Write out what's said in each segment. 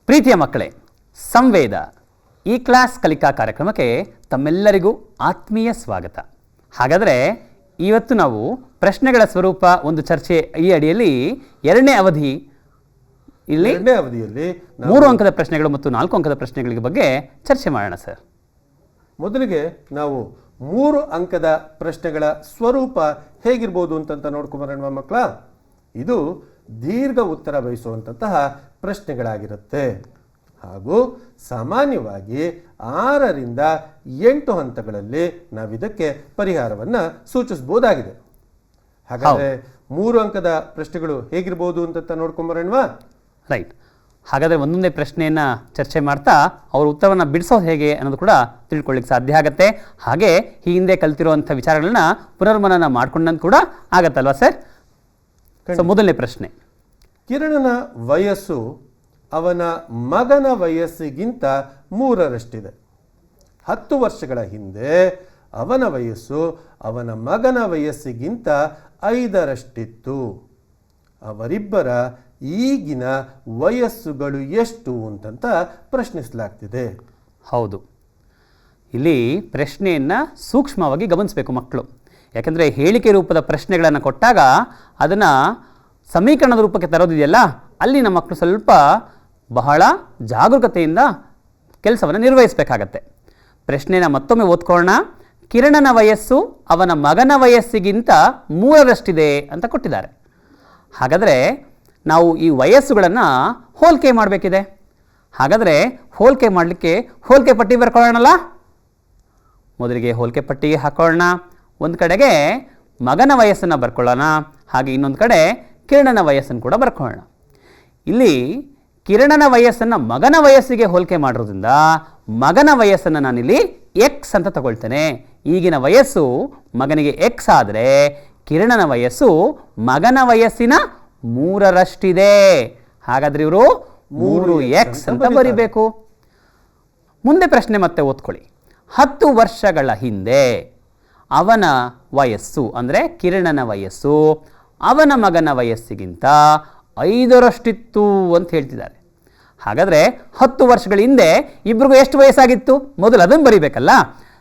ಪ್ರೀತಿಯ ಮಕ್ಕಳೇ, ಸಂವೇದ ಈ ಕ್ಲಾಸ್ ಕಲಿಕಾ ಕಾರ್ಯಕ್ರಮಕ್ಕೆ ತಮ್ಮೆಲ್ಲರಿಗೂ ಆತ್ಮೀಯ ಸ್ವಾಗತ. ಹಾಗಾದರೆ ಇವತ್ತು ನಾವು ಪ್ರಶ್ನೆಗಳ ಸ್ವರೂಪ ಒಂದು ಚರ್ಚೆ ಈ ಅಡಿಯಲ್ಲಿ ಎರಡನೇ ಅವಧಿಯಲ್ಲಿ 3 ಅಂಕದ ಪ್ರಶ್ನೆಗಳು ಮತ್ತು 4 ಅಂಕದ ಪ್ರಶ್ನೆಗಳ ಬಗ್ಗೆ ಚರ್ಚೆ ಮಾಡೋಣ ಸರ್. ಮೊದಲಿಗೆ ನಾವು 3 ಅಂಕದ ಪ್ರಶ್ನೆಗಳ ಸ್ವರೂಪ ಹೇಗಿರ್ಬೋದು ಅಂತ ನೋಡ್ಕೊಂಬರೋಣ ಮಕ್ಕಳ. ಇದು ದೀರ್ಘ ಉತ್ತರ ಬಯಸುವಂತಹ ಪ್ರಶ್ನೆಗಳಾಗಿರುತ್ತೆ ಹಾಗೂ ಸಾಮಾನ್ಯವಾಗಿ 6 ರಿಂದ 8 ಹಂತಗಳಲ್ಲಿ ನಾವಿದಕ್ಕೆ ಪರಿಹಾರವನ್ನು ಸೂಚಿಸಬಹುದಾಗಿದೆ. ಹಾಗಾದರೆ 3 ಅಂಕದ ಪ್ರಶ್ನೆಗಳು ಹೇಗಿರ್ಬೋದು ಅಂತ ನೋಡ್ಕೊಂಬರೋಣವಾ? ರೈಟ್. ಹಾಗಾದರೆ ಒಂದೊಂದೇ ಪ್ರಶ್ನೆಯನ್ನು ಚರ್ಚೆ ಮಾಡ್ತಾ ಅವ್ರ ಉತ್ತರವನ್ನು ಬಿಡಿಸೋದು ಹೇಗೆ ಅನ್ನೋದು ಕೂಡ ತಿಳ್ಕೊಳ್ಳಿಕ್ಕೆ ಸಾಧ್ಯ ಆಗುತ್ತೆ. ಹಾಗೆ ಈ ಹಿಂದೆ ಕಲ್ತಿರುವಂಥ ವಿಚಾರಗಳನ್ನ ಪುನರ್ಮನನ ಮಾಡ್ಕೊಂಡಂತ ಕೂಡ ಆಗತ್ತಲ್ವಾ ಸರ್? ಸೊ ಮೊದಲನೇ ಪ್ರಶ್ನೆ, ಕಿರಣನ ವಯಸ್ಸು ಅವನ ಮಗನ ವಯಸ್ಸಿಗಿಂತ 3ರಷ್ಟಿದೆ. 10 ವರ್ಷಗಳ ಹಿಂದೆ ಅವನ ವಯಸ್ಸು ಅವನ ಮಗನ ವಯಸ್ಸಿಗಿಂತ 5ರಷ್ಟಿತ್ತು. ಅವರಿಬ್ಬರ ಈಗಿನ ವಯಸ್ಸುಗಳು ಎಷ್ಟು ಅಂತ ಪ್ರಶ್ನಿಸಲಾಗ್ತಿದೆ. ಹೌದು, ಇಲ್ಲಿ ಪ್ರಶ್ನೆಯನ್ನು ಸೂಕ್ಷ್ಮವಾಗಿ ಗಮನಿಸಬೇಕು ಮಕ್ಕಳು. ಯಾಕಂದರೆ ಹೇಳಿಕೆ ರೂಪದ ಪ್ರಶ್ನೆಗಳನ್ನು ಕೊಟ್ಟಾಗ ಅದನ್ನು ಸಮೀಕರಣದ ರೂಪಕ್ಕೆ ತರೋದಿದೆಯಲ್ಲ, ಅಲ್ಲಿ ನಮ್ಮ ಮಕ್ಕಳು ಸ್ವಲ್ಪ ಬಹಳ ಜಾಗರೂಕತೆಯಿಂದ ಕೆಲಸವನ್ನು ನಿರ್ವಹಿಸಬೇಕಾಗತ್ತೆ. ಪ್ರಶ್ನೆನ ಮತ್ತೊಮ್ಮೆ ಓದ್ಕೊಳ್ಳೋಣ. ಕಿರಣನ ವಯಸ್ಸು ಅವನ ಮಗನ ವಯಸ್ಸಿಗಿಂತ 3ರಷ್ಟಿದೆ ಅಂತ ಕೊಟ್ಟಿದ್ದಾರೆ. ಹಾಗಾದರೆ ನಾವು ಈ ವಯಸ್ಸುಗಳನ್ನು ಹೋಲಿಕೆ ಮಾಡಬೇಕಿದೆ. ಹಾಗಾದರೆ ಹೋಲಿಕೆ ಮಾಡಲಿಕ್ಕೆ ಹೋಲಿಕೆ ಪಟ್ಟಿ ಬರ್ಕೊಳ್ಳೋಣಲ್ಲ. ಮೊದಲಿಗೆ ಹೋಲಿಕೆ ಪಟ್ಟಿಗೆ ಹಾಕೊಳ್ಳೋಣ. ಒಂದು ಕಡೆಗೆ ಮಗನ ವಯಸ್ಸನ್ನು ಬರ್ಕೊಳ್ಳೋಣ, ಹಾಗೆ ಇನ್ನೊಂದು ಕಡೆ ಕಿರಣನ ವಯಸ್ಸನ್ನು ಕೂಡ ಬರ್ಕೊಳ್ಳೋಣ. ಇಲ್ಲಿ ಕಿರಣನ ವಯಸ್ಸನ್ನು ಮಗನ ವಯಸ್ಸಿಗೆ ಹೋಲಿಕೆ ಮಾಡೋದ್ರಿಂದ ಮಗನ ವಯಸ್ಸನ್ನು ನಾನಿಲ್ಲಿ ಎಕ್ಸ್ ಅಂತ ತಗೊಳ್ತೇನೆ. ಈಗಿನ ವಯಸ್ಸು ಮಗನಿಗೆ ಎಕ್ಸ್ ಆದರೆ ಕಿರಣನ ವಯಸ್ಸು ಮಗನ ವಯಸ್ಸಿನ 3ರಷ್ಟಿದೆ. ಹಾಗಾದ್ರೆ ಇವರು 3x ಅಂತ ಬರಿಬೇಕು. ಮುಂದೆ ಪ್ರಶ್ನೆ ಮತ್ತೆ ಓದ್ಕೊಳ್ಳಿ. 10 ವರ್ಷಗಳ ಹಿಂದೆ ಅವನ ವಯಸ್ಸು ಅಂದರೆ ಕಿರಣನ ವಯಸ್ಸು ಅವನ ಮಗನ ವಯಸ್ಸಿಗಿಂತ 5ರಷ್ಟಿತ್ತು ಅಂತ ಹೇಳ್ತಿದ್ದಾರೆ. ಹಾಗಾದರೆ 10 ವರ್ಷಗಳ ಹಿಂದೆ ಇಬ್ರಿಗೂ ಎಷ್ಟು ವಯಸ್ಸಾಗಿತ್ತು ಮೊದಲು ಅದನ್ನು ಬರಿಬೇಕಲ್ಲ.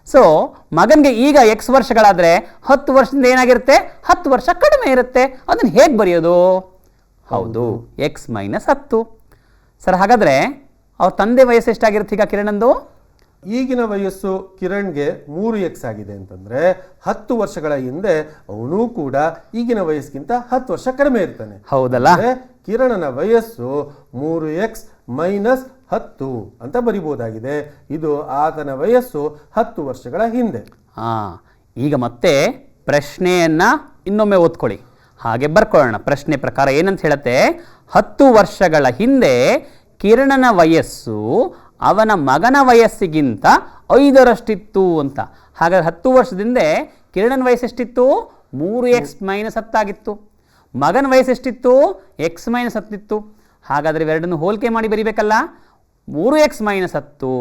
ಸೊ ಮಗನಿಗೆ ಈಗ X ವರ್ಷಗಳಾದರೆ 10 ವರ್ಷದಿಂದ ಏನಾಗಿರುತ್ತೆ? 10 ವರ್ಷ ಕಡಿಮೆ ಇರುತ್ತೆ. ಅದನ್ನು ಹೇಗೆ ಬರೆಯೋದು? ಹೌದು, X - 10 ಸರ್. ಹಾಗಾದರೆ ಅವ್ರ ತಂದೆ ವಯಸ್ಸು ಎಷ್ಟಾಗಿರುತ್ತೆ ಈಗ ಕಿರಣಂದು? ಈಗಿನ ವಯಸ್ಸು ಕಿರಣ್ಗೆ 3x ಆಗಿದೆ ಅಂತಂದ್ರೆ 10 ವರ್ಷಗಳ ಹಿಂದೆ ಅವನು ಕೂಡ ಈಗಿನ ವಯಸ್ಸಿಗಿಂತ 10 ವರ್ಷ ಕಡಿಮೆ ಇರ್ತಾನೆ. ಹೌದಲ್ಲ? ಕಿರಣನ ವಯಸ್ಸು 3x - 10 ಅಂತ ಬರಿಬಹುದಾಗಿದೆ. ಇದು ಆತನ ವಯಸ್ಸು 10 ವರ್ಷಗಳ ಹಿಂದೆ. ಈಗ ಮತ್ತೆ ಪ್ರಶ್ನೆಯನ್ನ ಇನ್ನೊಮ್ಮೆ ಓದ್ಕೊಳ್ಳಿ, ಹಾಗೆ ಬರ್ಕೊಳ್ಳೋಣ. ಪ್ರಶ್ನೆ ಪ್ರಕಾರ ಏನಂತ ಹೇಳುತ್ತೆ? 10 ವರ್ಷಗಳ ಹಿಂದೆ ಕಿರಣನ ವಯಸ್ಸು ಅವನ ಮಗನ ವಯಸ್ಸಿಗಿಂತ 5ರಷ್ಟಿತ್ತು ಅಂತ. ಹಾಗಾದ್ರೆ 10 ವರ್ಷದಿಂದ ಕಿರಣನ ವಯಸ್ಸು ಎಷ್ಟಿತ್ತು? 3x - 10 ಆಗಿತ್ತು. ಮಗನ ವಯಸ್ಸು ಎಷ್ಟಿತ್ತು? x - 10 ಇತ್ತು. ಹಾಗಾದರೆ ಇವೆರಡನ್ನು ಹೋಲಿಕೆ ಮಾಡಿ ಬರಿಬೇಕಲ್ಲ. 3x - 10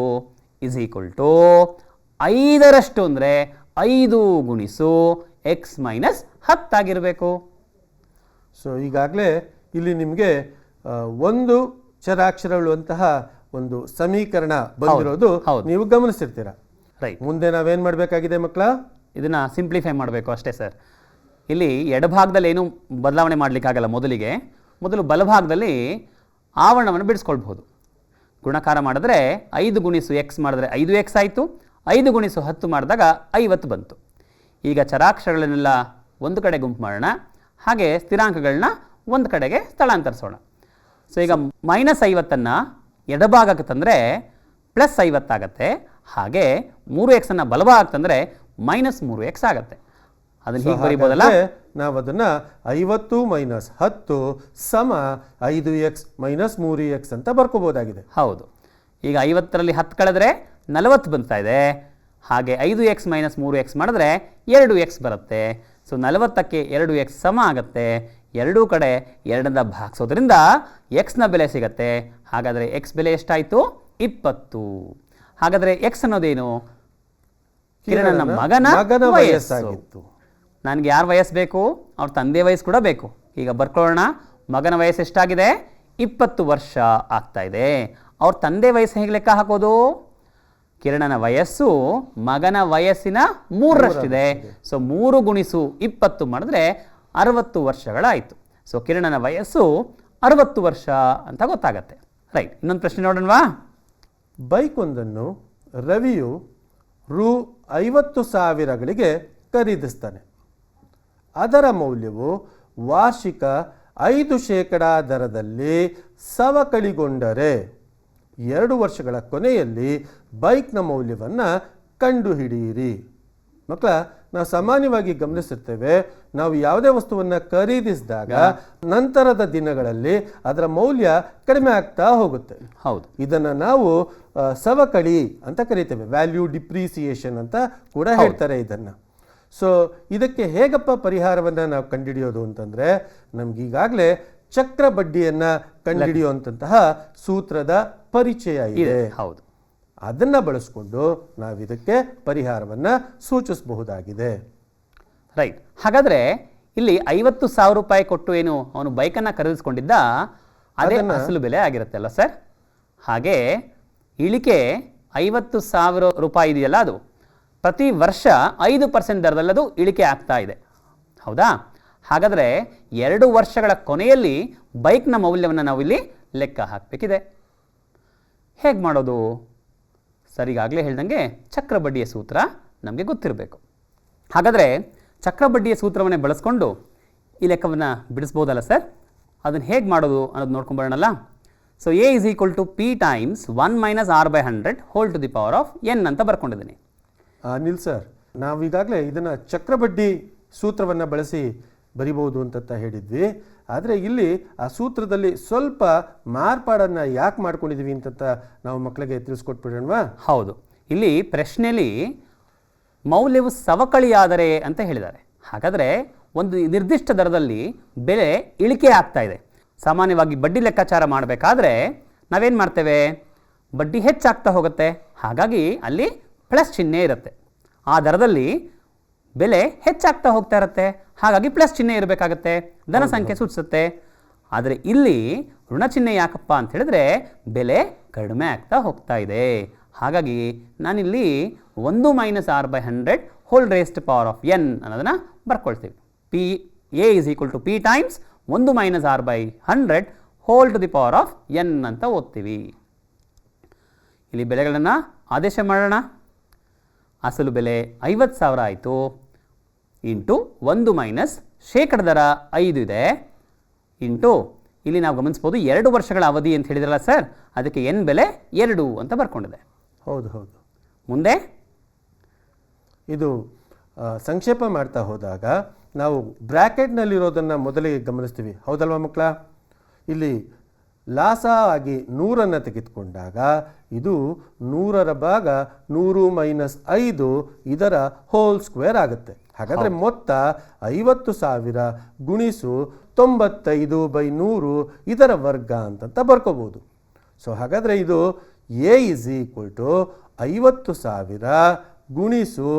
= 5ರಷ್ಟು ಅಂದರೆ 5 × x - 10 ಆಗಿರಬೇಕು. ಸೊ ಈಗಾಗಲೇ ಇಲ್ಲಿ ನಿಮಗೆ ಒಂದು ಚರಾಕ್ಷರಳುವಂತಹ ಒಂದು ಸಮೀಕರಣ ಬಂದಿರೋದು ನೀವು ಗಮನಿಸಿರ್ತೀರ. ರೈಟ್. ಮುಂದೆ ನಾವೇನು ಮಾಡಬೇಕಾಗಿದೆ ಮಕ್ಕಳ? ಇದನ್ನು ಸಿಂಪ್ಲಿಫೈ ಮಾಡಬೇಕು ಅಷ್ಟೇ ಸರ್. ಇಲ್ಲಿ ಎಡಭಾಗದಲ್ಲಿ ಏನು ಬದಲಾವಣೆ ಮಾಡಲಿಕ್ಕಾಗಲ್ಲ. ಮೊದಲು ಬಲಭಾಗದಲ್ಲಿ ಆವರಣವನ್ನು ಬಿಡಿಸ್ಕೊಳ್ಬಹುದು. ಗುಣಕಾರ ಮಾಡಿದ್ರೆ 5 × x ಮಾಡಿದ್ರೆ 5x ಆಯಿತು. 5 × 10 ಮಾಡಿದಾಗ 50 ಬಂತು. ಈಗ ಚರಾಕ್ಷರಗಳನ್ನೆಲ್ಲ ಒಂದು ಕಡೆ ಗುಂಪು ಮಾಡೋಣ, ಹಾಗೆ ಸ್ಥಿರಾಂಕಗಳನ್ನ ಒಂದು ಕಡೆಗೆ ಸ್ಥಳಾಂತರಿಸೋಣ. ಸೊ ಈಗ -50 ಎಡಭಾಗಕ್ಕೆ ತಂದರೆ +50 ಆಗುತ್ತೆ. ಹಾಗೆ 3x ಬಲಭಾಗಕ್ಕೆ ತಂದರೆ -3x ಆಗುತ್ತೆ. ಅದನ್ನು ಹೀಗೆ ಬರೀಬೋದಲ್ಲ? ನಾವು ಅದನ್ನು 50 - 10 = 5x - 3x ಅಂತ ಬರ್ಕೋಬೋದಾಗಿದೆ. ಹೌದು. ಈಗ 50ರಲ್ಲಿ 10 ಕಳೆದ್ರೆ 40 ಬರ್ತಾ ಇದೆ. ಹಾಗೆ 5x - 3x ಮಾಡಿದ್ರೆ 2x ಬರುತ್ತೆ. ಸೊ 40ಕ್ಕೆ 2x ಸಮ ಆಗುತ್ತೆ. ಎರಡೂ ಕಡೆ 2ರಿಂದ ಭಾಗಿಸೋದ್ರಿಂದ ಎಕ್ಸ್ನ ಬೆಲೆ ಸಿಗತ್ತೆ. ಹಾಗಾದರೆ ಎಕ್ಸ್ ಬೆಲೆ ಎಷ್ಟಾಯಿತು? 20. ಹಾಗಾದರೆ ಎಕ್ಸ್ ಅನ್ನೋದೇನು? ಕಿರಣನ ಮಗನ ವಯಸ್ಸಾಗಿತ್ತು. ನನಗೆ ಯಾರ ವಯಸ್ಸು ಬೇಕು? ಅವ್ರ ತಂದೆ ವಯಸ್ಸು ಕೂಡ ಬೇಕು. ಈಗ ಬರ್ಕೊಳ್ಳೋಣ. ಮಗನ ವಯಸ್ಸು ಎಷ್ಟಾಗಿದೆ? 20 ವರ್ಷ ಆಗ್ತಾ ಇದೆ. ಅವ್ರ ತಂದೆ ವಯಸ್ಸು ಹೇಗೆ ಲೆಕ್ಕ ಹಾಕೋದು? ಕಿರಣನ ವಯಸ್ಸು ಮಗನ ವಯಸ್ಸಿನ 3ರಷ್ಟಿದೆ. ಸೊ 3 ಗುಣಿಸು 20 ಮಾಡಿದ್ರೆ 60 ವರ್ಷಗಳಾಯಿತು. ಸೊ ಕಿರಣನ ವಯಸ್ಸು 60 ವರ್ಷ ಅಂತ ಗೊತ್ತಾಗತ್ತೆ. ರೈಟ್, ಇನ್ನೊಂದು ಪ್ರಶ್ನೆ ನೋಡೋಣವಾ? ಬೈಕ್ ಒಂದನ್ನು ರವಿಯು ರು 50,000ಗಳಿಗೆ ಖರೀದಿಸ್ತಾನೆ. ಅದರ ಮೌಲ್ಯವು ವಾರ್ಷಿಕ 5% ದರದಲ್ಲಿ ಸವಕಳಿಗೊಂಡರೆ 2 ವರ್ಷಗಳ ಕೊನೆಯಲ್ಲಿ ಬೈಕ್ನ ಮೌಲ್ಯವನ್ನು ಕಂಡುಹಿಡಿಯಿರಿ. ಮಕ್ಕಳ, ನಾವು ಸಾಮಾನ್ಯವಾಗಿ ಗಮನಿಸಿರ್ತೇವೆ, ನಾವು ಯಾವುದೇ ವಸ್ತುವನ್ನು ಖರೀದಿಸಿದಾಗ ನಂತರದ ದಿನಗಳಲ್ಲಿ ಅದರ ಮೌಲ್ಯ ಕಡಿಮೆ ಆಗ್ತಾ ಹೋಗುತ್ತೆ. ಹೌದು, ಇದನ್ನು ನಾವು ಸವಕಳಿ ಅಂತ ಕರಿತೇವೆ, ವ್ಯಾಲ್ಯೂ ಡಿಪ್ರಿಸಿಯೇಷನ್ ಅಂತ ಕೂಡ ಹೇಳ್ತಾರೆ ಇದನ್ನು. ಸೊ ಇದಕ್ಕೆ ಹೇಗಪ್ಪ ಪರಿಹಾರವನ್ನು ನಾವು ಕಂಡುಹಿಡಿಯೋದು ಅಂತಂದರೆ, ನಮ್ಗೀಗಾಗಲೇ ಚಕ್ರ ಬಡ್ಡಿಯನ್ನು ಕಂಡುಹಿಡಿಯುವಂತಹ ಸೂತ್ರದ ಪರಿಚಯ ಇದೆ. ಹೌದು, ಅದನ್ನು ಬಳಸ್ಕೊಂಡು ನಾವು ಇದಕ್ಕೆ ಪರಿಹಾರವನ್ನು ಸೂಚಿಸಬಹುದಾಗಿದೆ. ರೈಟ್. ಹಾಗಾದರೆ ಇಲ್ಲಿ 50,000 ರೂಪಾಯಿ ಕೊಟ್ಟು ಏನು ಅವನು ಬೈಕನ್ನು ಖರೀದಿಸ್ಕೊಂಡಿದ್ದ ಅದೇ ಅಸಲು ಬೆಲೆ ಆಗಿರುತ್ತೆ ಅಲ್ಲ ಸರ್? ಹಾಗೆ ಇಳಿಕೆ 50,000 ರೂಪಾಯಿ ಇದೆಯಲ್ಲ, ಅದು ಪ್ರತಿ ವರ್ಷ 5% ದರದಲ್ಲಿ ಅದು ಇಳಿಕೆ ಆಗ್ತಾ ಇದೆ. ಹೌದಾ? ಹಾಗಾದರೆ 2 ವರ್ಷಗಳ ಕೊನೆಯಲ್ಲಿ ಬೈಕ್ನ ಮೌಲ್ಯವನ್ನು ನಾವು ಇಲ್ಲಿ ಲೆಕ್ಕ ಹಾಕಬೇಕಿದೆ. ಹೇಗೆ ಮಾಡೋದು? ಸರ್, ಈಗಾಗಲೇ ಹೇಳ್ದಂಗೆ ಚಕ್ರಬಡ್ಡಿಯ ಸೂತ್ರ ನಮಗೆ ಗೊತ್ತಿರಬೇಕು. ಹಾಗಾದರೆ ಚಕ್ರಬಡ್ಡಿಯ ಸೂತ್ರವನ್ನೇ ಬಳಸ್ಕೊಂಡು ಈ ಲೆಕ್ಕವನ್ನು ಬಿಡಿಸ್ಬೋದಲ್ಲ ಸರ್? ಅದನ್ನು ಹೇಗೆ ಮಾಡೋದು ಅನ್ನೋದು ನೋಡ್ಕೊಂಬರೋಣಲ್ಲ. So A is equal to P times 1 - r/100 whole to the power of n ಅಂತ ಬರ್ಕೊಂಡಿದ್ದೀನಿ. ಅನಿಲ್ ಸರ್, ನಾವೀಗಾಗಲೇ ಇದನ್ನು ಚಕ್ರಬಡ್ಡಿ ಸೂತ್ರವನ್ನು ಬಳಸಿ ಬರಿಬಹುದು ಅಂತ ಹೇಳಿದ್ವಿ. ಆದರೆ ಇಲ್ಲಿ ಆ ಸೂತ್ರದಲ್ಲಿ ಸ್ವಲ್ಪ ಮಾರ್ಪಾಡನ್ನು ಯಾಕೆ ಮಾಡ್ಕೊಂಡಿದ್ದೀವಿ ಅಂತ ನಾವು ಮಕ್ಕಳಿಗೆ ತಿಳಿಸ್ಕೊಟ್ಬಿಡೋಣವಾ? ಹೌದು, ಇಲ್ಲಿ ಪ್ರಶ್ನೆಯಲ್ಲಿ ಮೌಲ್ಯವು ಸವಕಳಿಯಾದರೆ ಅಂತ ಹೇಳಿದ್ದಾರೆ. ಹಾಗಾದರೆ ಒಂದು ನಿರ್ದಿಷ್ಟ ದರದಲ್ಲಿ ಬೆಲೆ ಇಳಿಕೆ ಆಗ್ತಾ ಇದೆ. ಸಾಮಾನ್ಯವಾಗಿ ಬಡ್ಡಿ ಲೆಕ್ಕಾಚಾರ ಮಾಡಬೇಕಾದ್ರೆ ನಾವೇನು ಮಾಡ್ತೇವೆ? ಬಡ್ಡಿ ಹೆಚ್ಚಾಗ್ತಾ ಹೋಗುತ್ತೆ, ಹಾಗಾಗಿ ಅಲ್ಲಿ ಪ್ಲಸ್ ಚಿಹ್ನೆ ಇರುತ್ತೆ. ಆ ದರದಲ್ಲಿ ಬೆಲೆ ಹೆಚ್ಚಾಗ್ತಾ ಹೋಗ್ತಾ ಇರುತ್ತೆ, ಹಾಗಾಗಿ ಪ್ಲಸ್ ಚಿಹ್ನೆ ಇರಬೇಕಾಗತ್ತೆ, ಧನ ಸಂಖ್ಯೆ ಸೂಚಿಸುತ್ತೆ. ಆದರೆ ಇಲ್ಲಿ ಋಣ ಚಿಹ್ನೆ ಯಾಕಪ್ಪ ಅಂತ ಹೇಳಿದ್ರೆ ಬೆಲೆ ಕಡಿಮೆ ಆಗ್ತಾ ಹೋಗ್ತಾ ಇದೆ. ಹಾಗಾಗಿ ನಾನಿಲ್ಲಿ 1 - r/100 whole raise to power of n ಅನ್ನೋದನ್ನು ಬರ್ಕೊಳ್ತೀವಿ. P A is equal to P times 1 - r/100 whole to the power of n ಅಂತ ಓದ್ತೀವಿ. ಇಲ್ಲಿ ಬೆಲೆಗಳನ್ನು ಆದೇಶ ಮಾಡೋಣ. ಅಸಲು ಬೆಲೆ 50,000 ಆಯಿತು, ಇಂಟು 1 - ಶೇಕಡ ದರ 5 ಇದೆ, ಇಂಟು ಇಲ್ಲಿ ನಾವು ಗಮನಿಸ್ಬೋದು 2 ವರ್ಷಗಳ ಅವಧಿ ಅಂತ ಹೇಳಿದ್ರಲ್ಲ ಸರ್, ಅದಕ್ಕೆ n ಬೆಲೆ 2 ಅಂತ ಬರ್ಕೊಂಡಿದೆ. ಹೌದು ಹೌದು. ಮುಂದೆ ಇದು ಸಂಕ್ಷೇಪ ಮಾಡ್ತಾ ಹೋದಾಗ ನಾವು ಬ್ರ್ಯಾಕೆಟ್ನಲ್ಲಿರೋದನ್ನು ಮೊದಲಿಗೆ ಗಮನಿಸ್ತೀವಿ, ಹೌದಲ್ವಾ ಮಕ್ಕಳ? ಇಲ್ಲಿ ಲಾಸ ಆಗಿ 100 ತೆಗೆದುಕೊಂಡಾಗ ಇದು 100ರ ಭಾಗ 100 - 5 ಇದರ ಹೋಲ್ ಸ್ಕ್ವೇರ್ ಆಗುತ್ತೆ. ಹಾಗಾದರೆ ಮೊತ್ತ 50,000 ಗುಣಿಸು 95/100 ಇದರ ವರ್ಗ ಅಂತ ಬರ್ಕೋಬೋದು. ಸೊ ಹಾಗಾದರೆ ಇದು ಎ ಇಸ್ ಈಕ್ವಲ್ ಟು 50,000 ಗುಣಿಸು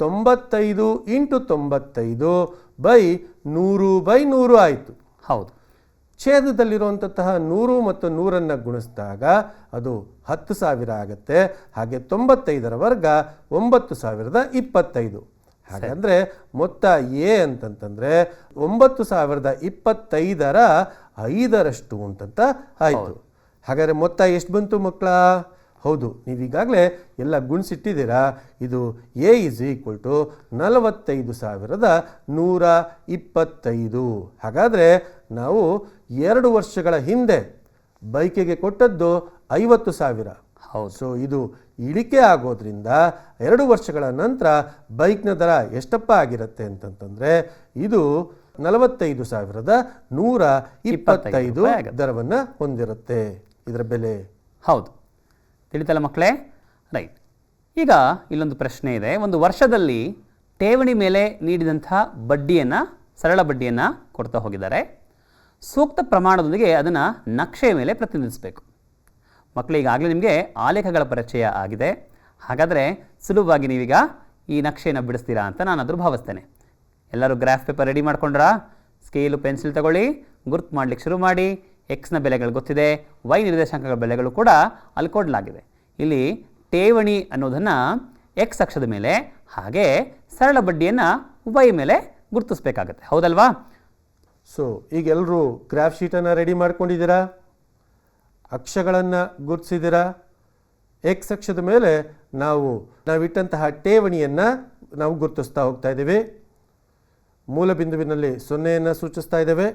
95 × 95/100/100 ಆಯಿತು. ಹೌದು, ಛೇದದಲ್ಲಿರುವಂತಹ 100 ಮತ್ತು 100ನ್ನು ಗುಣಿಸಿದಾಗ ಅದು 10,000 ಆಗುತ್ತೆ. ಹಾಗೆ 95ರ ವರ್ಗ 9,025. ಹಾಗಂದರೆ ಮೊತ್ತ ಎ ಅಂತಂತಂದರೆ 9,025ರ 5ರಷ್ಟು ಅಂತಂತ ಆಯಿತು. ಹಾಗಾದರೆ ಮೊತ್ತ ಎಷ್ಟು ಬಂತು ಮಕ್ಕಳ? ಹೌದು, ನೀವೀಗಾಗಲೇ ಎಲ್ಲ ಗುಣಿಸಿಟ್ಟಿದ್ದೀರಾ. ಇದು ಎ ಇಸ್ ಈಕ್ವಲ್ ಟು 45,125. ಹಾಗಾದರೆ ನಾವು 2 ವರ್ಷಗಳ ಹಿಂದೆ ಬೈಕಿಗೆ ಕೊಟ್ಟದ್ದು 50,000. ಹೌದು. ಸೊ ಇದು ಇಳಿಕೆ ಆಗೋದ್ರಿಂದ 2 ವರ್ಷಗಳ ನಂತರ ಬೈಕ್ನ ದರ ಎಷ್ಟಪ್ಪ ಆಗಿರುತ್ತೆ ಅಂತಂತಂದರೆ ಇದು 45,125 ದರವನ್ನು ಹೊಂದಿರುತ್ತೆ ಇದರ ಬೆಲೆ. ಹೌದು, ತಿಳಿತಲ್ಲ ಮಕ್ಕಳೇ? ರೈಟ್. ಈಗ ಇಲ್ಲೊಂದು ಪ್ರಶ್ನೆ ಇದೆ. ಒಂದು ವರ್ಷದಲ್ಲಿ ಠೇವಣಿ ಮೇಲೆ ನೀಡಿದಂಥ ಬಡ್ಡಿಯನ್ನು, ಸರಳ ಬಡ್ಡಿಯನ್ನು ಕೊಡ್ತಾ ಹೋಗಿದ್ದಾರೆ. ಸೂಕ್ತ ಪ್ರಮಾಣದೊಂದಿಗೆ ಅದನ್ನು ನಕ್ಷೆಯ ಮೇಲೆ ಪ್ರತಿನಿಧಿಸಬೇಕು. ಮಕ್ಕಳು, ಈಗಾಗಲೇ ನಿಮಗೆ ಆಲೇಖಗಳ ಪರಿಚಯ ಆಗಿದೆ. ಹಾಗಾದರೆ ಸುಲಭವಾಗಿ ನೀವೀಗ ಈ ನಕ್ಷೆಯನ್ನು ಬಿಡಿಸ್ತೀರಾ ಅಂತ ನಾನಾದರೂ ಭಾವಿಸ್ತೇನೆ. ಎಲ್ಲರೂ ಗ್ರಾಫ್ ಪೇಪರ್ ರೆಡಿ ಮಾಡ್ಕೊಂಡ್ರಾ? ಸ್ಕೇಲು ಪೆನ್ಸಿಲ್ ತಗೊಳ್ಳಿ, ಗುರ್ತು ಮಾಡಲಿಕ್ಕೆ ಶುರು ಮಾಡಿ. ಎಕ್ಸ್ನ ಬೆಲೆಗಳು ಗೊತ್ತಿದೆ, ವೈ ನಿರ್ದೇಶಾಂಕಗಳ ಬೆಲೆಗಳು ಕೂಡ ಅಲ್ಲಿ ಕೊಡಲಾಗಿದೆ. ಇಲ್ಲಿ ಠೇವಣಿ ಅನ್ನೋದನ್ನು ಎಕ್ಸ್ ಅಕ್ಷದ ಮೇಲೆ, ಹಾಗೆ ಸರಳ ಬಡ್ಡಿಯನ್ನು ವೈ ಮೇಲೆ ಗುರುತಿಸಬೇಕಾಗತ್ತೆ, ಹೌದಲ್ವಾ? ಸೊ ಈಗ ಎಲ್ಲರೂ ಗ್ರಾಫ್ ಶೀಟನ್ನು ರೆಡಿ ಮಾಡ್ಕೊಂಡಿದ್ದೀರಾ, ಅಕ್ಷಗಳನ್ನು ಗುರುತಿಸಿದ್ದೀರಾ. ಎಕ್ಸ್ ಅಕ್ಷದ ಮೇಲೆ ನಾವಿಟ್ಟಂತಹ ಠೇವಣಿಯನ್ನು ನಾವು ಗುರುತಿಸ್ತಾ ಹೋಗ್ತಾ ಇದ್ದೀವಿ. ಮೂಲ ಬಿಂದುವಿನಲ್ಲಿ 0ಯನ್ನು ಸೂಚಿಸ್ತಾ ಇದ್ದೇವೆ.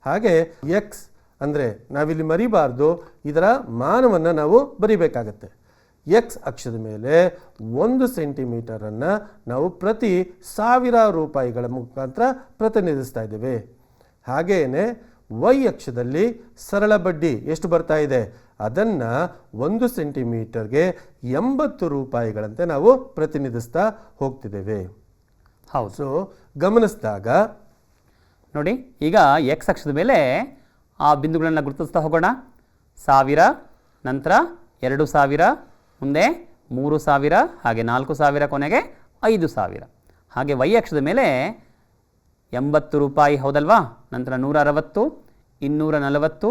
ಹಾಗೆ ಎಕ್ಸ್ ಅಂದರೆ ನಾವಿಲ್ಲಿ ಮರಿಬಾರ್ದು, ಇದರ ಮಾನವನ್ನು ನಾವು ಬರಿಬೇಕಾಗತ್ತೆ. ಎಕ್ಸ್ ಅಕ್ಷದ ಮೇಲೆ 1 ಸೆಂಟಿಮೀಟರನ್ನು ನಾವು ಪ್ರತಿ 1000 ರೂಪಾಯಿಗಳ ಮುಖಾಂತರ ಪ್ರತಿನಿಧಿಸ್ತಾ ಇದ್ದೇವೆ. ಹಾಗೆಯೇ ವೈ ಅಕ್ಷದಲ್ಲಿ ಸರಳ ಬಡ್ಡಿ ಎಷ್ಟು ಬರ್ತಾ ಇದೆ ಅದನ್ನು 1 ಸೆಂಟಿಮೀಟರ್ಗೆ 80 ರೂಪಾಯಿಗಳಂತೆ ನಾವು ಪ್ರತಿನಿಧಿಸ್ತಾ ಹೋಗ್ತಿದ್ದೇವೆ. ಹೌದು. ಸೊ ಗಮನಿಸಿದಾಗ ನೋಡಿ, ಈಗ ಎಕ್ಸ್ ಅಕ್ಷದ ಮೇಲೆ ಆ ಬಿಂದುಗಳನ್ನು ಗುರುತಿಸ್ತಾ ಹೋಗೋಣ. 1000, ನಂತರ 2000, ಮುಂದೆ 3000, ಹಾಗೆ 4000, ಕೊನೆಗೆ 5000. ಹಾಗೆ ವೈ ಅಕ್ಷದ ಮೇಲೆ 80 ರೂಪಾಯಿ, ಹೌದಲ್ವಾ? ನಂತರ 160, 240,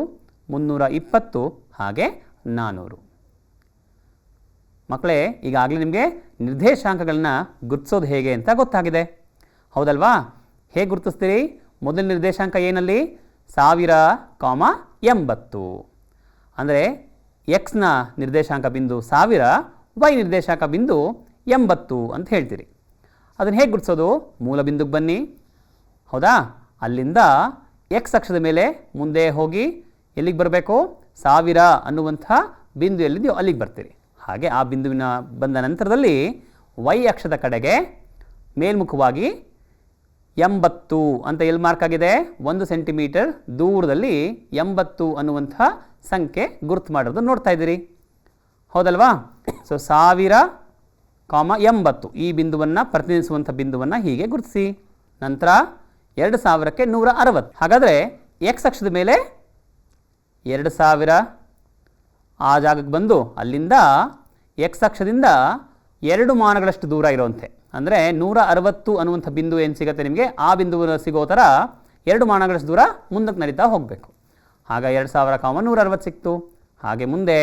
320, ಹಾಗೆ 400. ಮಕ್ಕಳೇ, ಈಗಾಗಲೇ ನಿಮಗೆ ನಿರ್ದೇಶಾಂಕಗಳನ್ನ ಗುರುತಿಸೋದು ಹೇಗೆ ಅಂತ ಗೊತ್ತಾಗಿದೆ, ಹೌದಲ್ವಾ? ಹೇಗೆ ಗುರುತಿಸ್ತೀರಿ? ಮೊದಲ ನಿರ್ದೇಶಾಂಕ ಏನಲ್ಲಿ 1000, 80. ಅಂದರೆ ಎಕ್ಸ್ನ ನಿರ್ದೇಶಾಂಕ ಬಿಂದು 1000, ವೈ ನಿರ್ದೇಶಾಂಕ ಬಿಂದು 80 ಅಂತ ಹೇಳ್ತೀರಿ. ಅದನ್ನು ಹೇಗೆ ಗುರುತಿಸೋದು? ಮೂಲ ಬಿಂದುಗೆ ಬನ್ನಿ, ಹೌದಾ? ಅಲ್ಲಿಂದ ಎಕ್ಸ್ ಅಕ್ಷದ ಮೇಲೆ ಮುಂದೆ ಹೋಗಿ ಎಲ್ಲಿಗೆ ಬರಬೇಕು? 1000 ಅನ್ನುವಂಥ ಬಿಂದು ಎಲ್ಲಿದೆಯೋ ಅಲ್ಲಿಗೆ ಬರ್ತೀರಿ. ಹಾಗೆ ಆ ಬಿಂದುವಿನ ಬಂದ ನಂತರದಲ್ಲಿ ವೈ ಅಕ್ಷದ ಕಡೆಗೆ ಮೇಲ್ಮುಖವಾಗಿ 80 ಅಂತ ಎಲ್ಲಿ ಮಾರ್ಕ್ ಆಗಿದೆ? 1 ಸೆಂಟಿಮೀಟರ್ ದೂರದಲ್ಲಿ 80 ಅನ್ನುವಂಥ ಸಂಖ್ಯೆ ಗುರುತು ಮಾಡೋದು ನೋಡ್ತಾ ಇದ್ದೀರಿ, ಹೌದಲ್ವಾ? ಸೊ 1000, 80 ಈ ಬಿಂದುವನ್ನು ಪ್ರತಿನಿಧಿಸುವಂಥ ಬಿಂದುವನ್ನು ಹೀಗೆ ಗುರುತಿಸಿ. ನಂತರ 2000ಕ್ಕೆ 160. ಹಾಗಾದರೆ ಎಕ್ಸ್ ಅಕ್ಷದ ಮೇಲೆ 2000 ಆ ಜಾಗಕ್ಕೆ ಬಂದು ಅಲ್ಲಿಂದ ಎಕ್ಸ್ ಅಕ್ಷದಿಂದ 2 ಮಾನಗಳಷ್ಟು ದೂರ ಇರುವಂತೆ, ಅಂದರೆ 160 ಅನ್ನುವಂಥ ಬಿಂದು ಏನು ಸಿಗುತ್ತೆ ನಿಮಗೆ, ಆ ಬಿಂದುವನ್ನು ಸಿಗೋ ಥರ 2 ಮಾನಗಳಷ್ಟು ದೂರ ಮುಂದಕ್ಕೆ ನಡೀತಾ ಹೋಗಬೇಕು. ಆಗ 2000, 160 ಸಿಕ್ತು. ಹಾಗೆ ಮುಂದೆ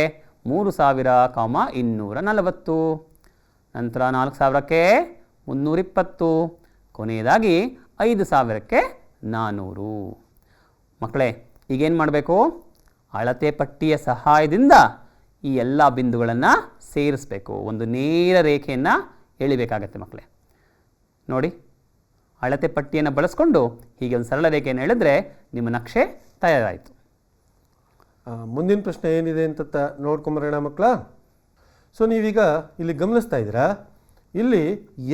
3000, 240. ನಂತರ 4000ಕ್ಕೆ 320. ಕೊನೆಯದಾಗಿ 5000ಕ್ಕೆ 400. ಮಕ್ಕಳೇ, ಈಗೇನು ಮಾಡಬೇಕು? ಅಳತೆ ಪಟ್ಟಿಯ ಸಹಾಯದಿಂದ ಈ ಎಲ್ಲ ಬಿಂದುಗಳನ್ನು ಸೇರಿಸಬೇಕು. ಒಂದು ನೇರ ರೇಖೆಯನ್ನು ಎಳಿಬೇಕಾಗತ್ತೆ ಮಕ್ಕಳೇ. ನೋಡಿ, ಅಳತೆ ಪಟ್ಟಿಯನ್ನು ಬಳಸ್ಕೊಂಡು ಹೀಗೆ ಒಂದು ಸರಳ ರೇಖೆಯನ್ನು ಎಳೆದ್ರೆ ನಿಮ್ಮ ನಕ್ಷೆ ತಯಾರಾಯಿತು. ಮುಂದಿನ ಪ್ರಶ್ನೆ ಏನಿದೆ ಅಂತ ನೋಡ್ಕೊಂಬರೋಣ ಮಕ್ಕಳ. ಸೊ ನೀವೀಗ ಇಲ್ಲಿ ಗಮನಿಸ್ತಾ ಇದ್ದೀರಾ, ಇಲ್ಲಿ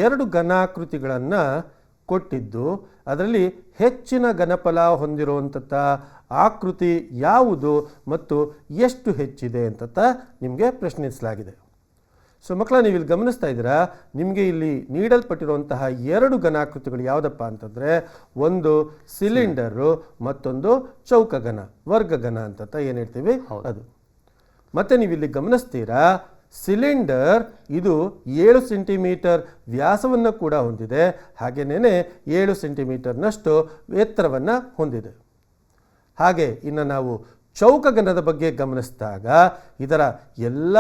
2 ಘನಾಕೃತಿಗಳನ್ನು ಕೊಟ್ಟಿದ್ದು ಅದರಲ್ಲಿ ಹೆಚ್ಚಿನ ಘನಫಲ ಹೊಂದಿರುವಂಥ ಆಕೃತಿ ಯಾವುದು ಮತ್ತು ಎಷ್ಟು ಹೆಚ್ಚಿದೆ ಅಂತ ನಿಮಗೆ ಪ್ರಶ್ನಿಸಲಾಗಿದೆ. ಸೊ ಮಕ್ಕಳ, ನೀವು ಇಲ್ಲಿ ಗಮನಿಸ್ತಾ ಇದ್ದೀರಾ, ನಿಮಗೆ ಇಲ್ಲಿ ನೀಡಲ್ಪಟ್ಟಿರುವಂತಹ 2 ಘನಾಕೃತಿಗಳು ಯಾವುದಪ್ಪ ಅಂತಂದರೆ, ಒಂದು ಸಿಲಿಂಡರು, ಮತ್ತೊಂದು ಚೌಕಘನ, ವರ್ಗಘನ ಅಂತ ಏನು ಹೇಳ್ತೀವಿ ಅದು. ಮತ್ತೆ ನೀವು ಇಲ್ಲಿ ಗಮನಿಸ್ತೀರಾ, ಸಿಲಿಂಡರ್ ಇದು 7 ಸೆಂಟಿಮೀಟರ್ ವ್ಯಾಸವನ್ನು ಕೂಡ ಹೊಂದಿದೆ, ಹಾಗೆಯೇ 7 ಸೆಂಟಿಮೀಟರ್ನಷ್ಟು ಎತ್ತರವನ್ನು ಹೊಂದಿದೆ. ಹಾಗೆ ಇನ್ನು ನಾವು ಚೌಕಘನದ ಬಗ್ಗೆ ಗಮನಿಸಿದಾಗ ಇದರ ಎಲ್ಲ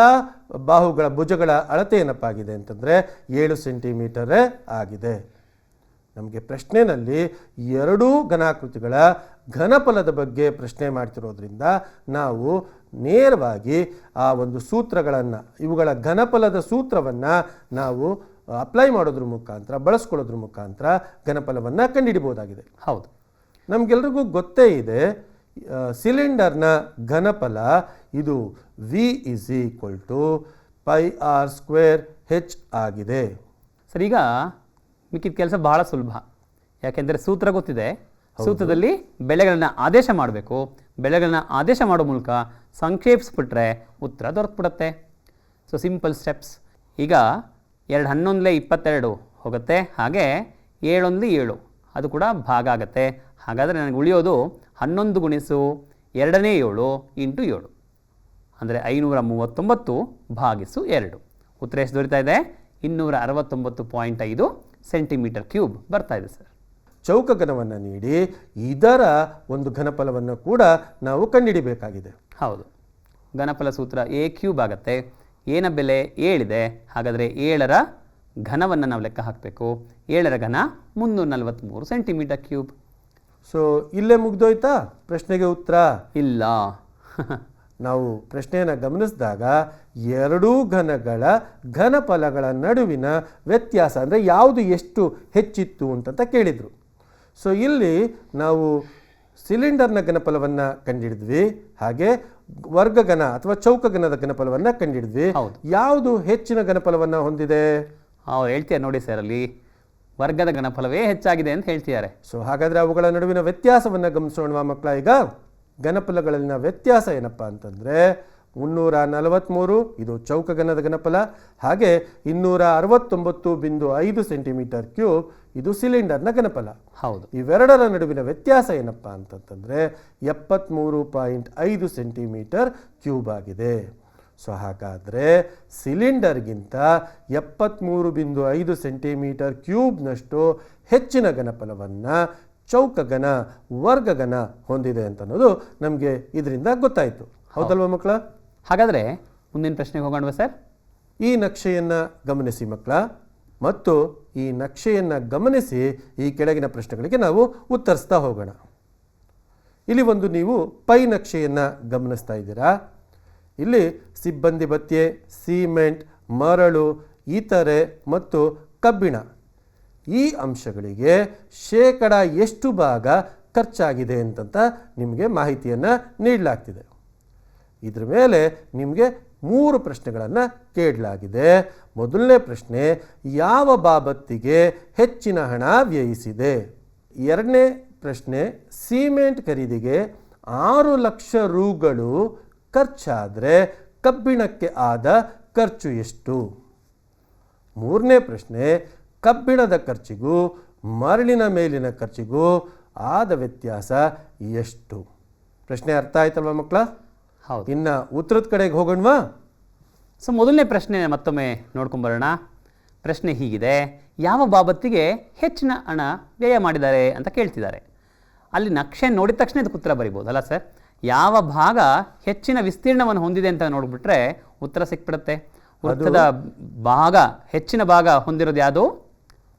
ಬಾಹುಗಳ ಭುಜಗಳ ಅಳತೆ ಏನಪ್ಪ ಆಗಿದೆ ಅಂತಂದರೆ 7 ಸೆಂಟಿಮೀಟರೇ ಆಗಿದೆ. ನಮಗೆ ಪ್ರಶ್ನೆಯಲ್ಲಿ 2 ಘನಾಕೃತಿಗಳ ಘನಫಲದ ಬಗ್ಗೆ ಪ್ರಶ್ನೆ ಮಾಡ್ತಿರೋದ್ರಿಂದ ನಾವು ನೇರವಾಗಿ ಆ ಒಂದು ಸೂತ್ರಗಳನ್ನು, ಇವುಗಳ ಘನಫಲದ ಸೂತ್ರವನ್ನು ನಾವು ಅಪ್ಲೈ ಮಾಡೋದ್ರ ಮುಖಾಂತರ, ಬಳಸ್ಕೊಳ್ಳೋದ್ರ ಮುಖಾಂತರ ಘನಫಲವನ್ನು ಕಂಡುಹಿಡಿಬಹುದಾಗಿದೆ. ಹೌದು, ನಮಗೆಲ್ರಿಗೂ ಗೊತ್ತೇ ಇದೆ, ಸಿಲಿಂಡರ್ನ ಘನಫಲ ಇದು V = πr²h ಆಗಿದೆ. ಸರ್, ಈಗ ಮಿಕ್ಕಿದ ಕೆಲಸ ಬಹಳ ಸುಲಭ. ಯಾಕೆಂದರೆ ಸೂತ್ರ ಗೊತ್ತಿದೆ. ಸೂತ್ರದಲ್ಲಿ ಬೆಲೆಗಳನ್ನು ಆದೇಶ ಮಾಡಬೇಕು. ಬೆಲೆಗಳನ್ನು ಆದೇಶ ಮಾಡೋ ಮೂಲಕ ಸಂಕ್ಷೇಪಿಸ್ಬಿಟ್ರೆ ಉತ್ತರ ದೊರಕ್ಬಿಡುತ್ತೆ. So simple steps. ಈಗ 2 11 22 ಹೋಗುತ್ತೆ. ಹಾಗೆ 7 1 7 ಅದು ಕೂಡ ಭಾಗ ಆಗುತ್ತೆ. ಹಾಗಾದರೆ ನನಗೆ ಉಳಿಯೋದು 11 × 2 7 × 7, ಅಂದರೆ 539 / 2. ಉತ್ತರ ಎಷ್ಟು ದೊರೀತಾ ಇದೆ? 269.5 ಸೆಂಟಿಮೀಟರ್ ಕ್ಯೂಬ್ ಬರ್ತಾ ಇದೆ ಸರ್. ಚೌಕಘನವನ್ನು ನೀಡಿ ಇದರ ಒಂದು ಘನಫಲವನ್ನು ಕೂಡ ನಾವು ಕಂಡುಹಿಡಿಬೇಕಾಗಿದೆ. ಹೌದು, ಘನಫಲ ಸೂತ್ರ ಎ ಕ್ಯೂಬ್ ಆಗುತ್ತೆ. ಏನ ಬೆಲೆ 7 ಇದೆ. ಹಾಗಾದರೆ 7ರ ಘನವನ್ನು ನಾವು ಲೆಕ್ಕ ಹಾಕಬೇಕು. 7ರ ಘನ 343 ಸೆಂಟಿಮೀಟರ್ ಕ್ಯೂಬ್. ಸೊ ಇಲ್ಲೇ ಮುಗ್ದೋಯ್ತಾ ಪ್ರಶ್ನೆಗೆ ಉತ್ತರ? ಇಲ್ಲ. ನಾವು ಪ್ರಶ್ನೆಯನ್ನು ಗಮನಿಸಿದಾಗ ಎರಡೂ ಘನಗಳ ಘನಫಲಗಳ ನಡುವಿನ ವ್ಯತ್ಯಾಸ ಅಂದರೆ ಯಾವುದು ಎಷ್ಟು ಹೆಚ್ಚಿತ್ತು ಅಂತ ಕೇಳಿದರು. ಸೊ ಇಲ್ಲಿ ನಾವು ಸಿಲಿಂಡರ್ನ ಘನಫಲವನ್ನು ಕಂಡುಹಿಡಿದ್ವಿ, ಹಾಗೆ ವರ್ಗಘನ ಅಥವಾ ಚೌಕಘನದ ಘನಫಲವನ್ನು ಕಂಡುಹಿಡಿದ್ವಿ. ಯಾವುದು ಹೆಚ್ಚಿನ ಘನಫಲವನ್ನು ಹೊಂದಿದೆ? ಅವ್ರು ಹೇಳ್ತೀಯ ನೋಡಿ ಸರ್, ಅಲ್ಲಿ ವರ್ಗದ ಘನಫಲವೇ ಹೆಚ್ಚಾಗಿದೆ ಅಂತ ಹೇಳ್ತಿದ್ದಾರೆ. ಸೊ ಹಾಗಾದರೆ ಅವುಗಳ ನಡುವಿನ ವ್ಯತ್ಯಾಸವನ್ನು ಗಮನಿಸೋಣ ಮಕ್ಕಳ. ಈಗ ಘನಫಲಗಳಲ್ಲಿನ ವ್ಯತ್ಯಾಸ ಏನಪ್ಪ ಅಂತಂದರೆ 343 ಇದು ಚೌಕಘನದ ಘನಫಲ, ಹಾಗೆ 269.5 ಸೆಂಟಿಮೀಟರ್ ಕ್ಯೂಬ್ ಇದು ಸಿಲಿಂಡರ್ನ ಘನಫಲ. ಹೌದು, ಇವೆರಡರ ನಡುವಿನ ವ್ಯತ್ಯಾಸ ಏನಪ್ಪ ಅಂತಂತಂದರೆ 73.5 ಸೆಂಟಿಮೀಟರ್ ಕ್ಯೂಬ್ ಆಗಿದೆ. ಸೊ ಹಾಗಾದರೆ ಸಿಲಿಂಡರ್ಗಿಂತ 73.5 ಸೆಂಟಿಮೀಟರ್ ಕ್ಯೂಬ್ನಷ್ಟು ಹೆಚ್ಚಿನ ಘನಫಲವನ್ನು ಚೌಕಘನ ವರ್ಗಘನ ಹೊಂದಿದೆ ಅಂತ ಅನ್ನೋದು ನಮಗೆ ಇದರಿಂದ ಗೊತ್ತಾಯಿತು. ಹೌದಲ್ವ ಮಕ್ಕಳ? ಹಾಗಾದರೆ ಮುಂದಿನ ಪ್ರಶ್ನೆಗೆ ಹೋಗೋಣವಾ ಸರ್? ಈ ನಕ್ಷೆಯನ್ನು ಗಮನಿಸಿ ಮಕ್ಕಳ, ಮತ್ತು ಈ ನಕ್ಷೆಯನ್ನು ಗಮನಿಸಿ ಈ ಕೆಳಗಿನ ಪ್ರಶ್ನೆಗಳಿಗೆ ನಾವು ಉತ್ತರಿಸ್ತಾ ಹೋಗೋಣ. ಇಲ್ಲಿ ಒಂದು ನೀವು ಪೈ ನಕ್ಷೆಯನ್ನು ಗಮನಿಸ್ತಾ ಇದ್ದೀರಾ. ಇಲ್ಲಿ ಸಿಬ್ಬಂದಿ ಭತ್ಯೆ, ಸಿಮೆಂಟ್, ಮರಳು, ಇತರೆ ಮತ್ತು ಕಬ್ಬಿಣ ಈ ಅಂಶಗಳಿಗೆ ಶೇಕಡ ಎಷ್ಟು ಭಾಗ ಖರ್ಚಾಗಿದೆ ಅಂತಂತ ನಿಮಗೆ ಮಾಹಿತಿಯನ್ನು ನೀಡಲಾಗ್ತಿದೆ. ಇದ್ರ ಮೇಲೆ ನಿಮಗೆ 3 ಪ್ರಶ್ನೆಗಳನ್ನು ಕೇಳಲಾಗಿದೆ. ಮೊದಲನೇ ಪ್ರಶ್ನೆ, ಯಾವ ಬಾಬತ್ತಿಗೆ ಹೆಚ್ಚಿನ ಹಣ ವ್ಯಯಿಸಿದೆ? ಎರಡನೇ ಪ್ರಶ್ನೆ, ಸಿಮೆಂಟ್ ಖರೀದಿಗೆ 6 ಲಕ್ಷ ರೂಗಳು ಖರ್ಚಾದರೆ ಕಬ್ಬಿಣಕ್ಕೆ ಆದ ಖರ್ಚು ಎಷ್ಟು? ಮೂರನೇ ಪ್ರಶ್ನೆ, ಕಬ್ಬಿಣದ ಖರ್ಚಿಗೂ ಮರಳಿನ ಮೇಲಿನ ಖರ್ಚಿಗೂ ಆದ ವ್ಯತ್ಯಾಸ ಎಷ್ಟು? ಪ್ರಶ್ನೆ ಅರ್ಥ ಆಯ್ತಲ್ವ ಮಕ್ಕಳ? ಹೌದು. ಇನ್ನು ಉತ್ತರದ ಕಡೆಗೆ ಹೋಗೋಣವಾ? ಸೊ ಮೊದಲನೇ ಪ್ರಶ್ನೆ ಮತ್ತೊಮ್ಮೆ ನೋಡ್ಕೊಂಬರೋಣ. ಪ್ರಶ್ನೆ ಹೀಗಿದೆ, ಯಾವ ಬಾಬತ್ತಿಗೆ ಹೆಚ್ಚಿನ ಹಣ ವ್ಯಯ ಮಾಡಿದ್ದಾರೆ ಅಂತ ಕೇಳ್ತಿದ್ದಾರೆ. ಅಲ್ಲಿ ನಕ್ಷೆ ನೋಡಿದ ತಕ್ಷಣ ಇದಕ್ಕೆ ಉತ್ತರ ಬರಿಬೋದಲ್ಲ ಸರ್? ಯಾವ ಭಾಗ ಹೆಚ್ಚಿನ ವಿಸ್ತೀರ್ಣವನ್ನು ಹೊಂದಿದೆ ಅಂತ ನೋಡಿಬಿಟ್ರೆ ಉತ್ತರ ಸಿಕ್ಬಿಡುತ್ತೆ. ವೃತ್ತದ ಭಾಗ ಹೆಚ್ಚಿನ ಭಾಗ ಹೊಂದಿರೋದು ಯಾವುದು?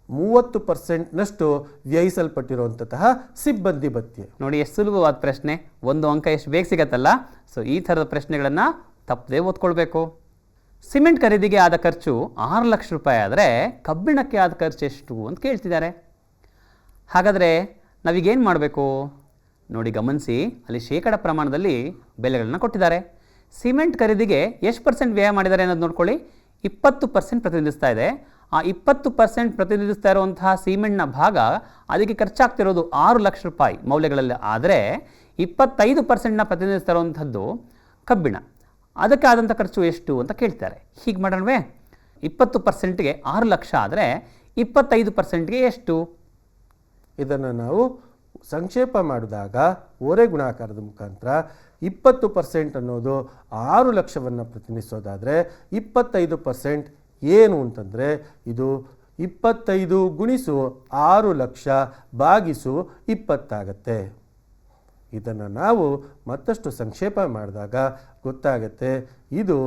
30%ನಷ್ಟು ವ್ಯಯಿಸಲ್ಪಟ್ಟಿರುವಂತಹ ಸಿಬ್ಬಂದಿ ಭತ್ಯೆ. ನೋಡಿ ಎಷ್ಟು ಸುಲಭವಾದ ಪ್ರಶ್ನೆ, ಒಂದು ಅಂಕ ಎಷ್ಟು ಬೇಗ ಸಿಗತ್ತಲ್ಲ. ಸೊ ಈ ಥರದ ಪ್ರಶ್ನೆಗಳನ್ನು ತಪ್ಪದೇ ಓದ್ಕೊಳ್ಬೇಕು. ಸಿಮೆಂಟ್ ಖರೀದಿಗೆ ಆದ ಖರ್ಚು 6 ಲಕ್ಷ ರೂಪಾಯಿ ಆದರೆ ಕಬ್ಬಿಣಕ್ಕೆ ಆದ ಖರ್ಚು ಎಷ್ಟು ಅಂತ ಕೇಳ್ತಿದ್ದಾರೆ. ಹಾಗಾದರೆ ನಾವೀಗೇನು ಮಾಡಬೇಕು ನೋಡಿ ಗಮನಿಸಿ, ಅಲ್ಲಿ ಶೇಕಡ ಪ್ರಮಾಣದಲ್ಲಿ ಬೆಲೆಗಳನ್ನು ಕೊಟ್ಟಿದ್ದಾರೆ. ಸಿಮೆಂಟ್ ಖರೀದಿಗೆ ಎಷ್ಟು % ವ್ಯಯ ಮಾಡಿದ್ದಾರೆ ಅನ್ನೋದು ನೋಡ್ಕೊಳ್ಳಿ. 20% ಪ್ರತಿನಿಧಿಸ್ತಾ ಇದೆ. ಆ 20% ಪ್ರತಿನಿಧಿಸ್ತಾ ಇರುವಂತಹ ಸಿಮೆಂಟ್ನ ಭಾಗ ಅದಕ್ಕೆ ಖರ್ಚಾಗ್ತಿರೋದು 6 ಲಕ್ಷ ರೂಪಾಯಿ ಮೌಲ್ಯಗಳಲ್ಲಿ ಆದರೆ 25%ನ ಪ್ರತಿನಿಧಿಸ್ತಾ ಇರುವಂಥದ್ದು ಕಬ್ಬಿಣ. ಅದಕ್ಕೆ ಆದಂಥ ಖರ್ಚು ಎಷ್ಟು ಅಂತ ಕೇಳ್ತಾರೆ. ಹೀಗೆ ಮಾಡೋಣವೇ? 20%ಗೆ 6 ಲಕ್ಷ ಆದರೆ 25%ಗೆ ಎಷ್ಟು? ಇದನ್ನು ನಾವು ಸಂಕ್ಷೇಪ ಮಾಡಿದಾಗ ಓರೆ ಗುಣಾಕಾರದ ಮುಖಾಂತರ 20% ಅನ್ನೋದು 6 ಲಕ್ಷವನ್ನು ಪ್ರತಿನಿಧಿಸೋದಾದರೆ 25% ಏನು ಅಂತಂದರೆ ಇದು 25 ಗುಣಿಸು 6 ಲಕ್ಷ ಭಾಗಿಸು 20 ಆಗುತ್ತೆ. ಇದನ್ನು ನಾವು ಮತ್ತಷ್ಟು ಸಂಕ್ಷೇಪ ಮಾಡಿದಾಗ ಗೊತ್ತಾಗುತ್ತೆ, ಇದು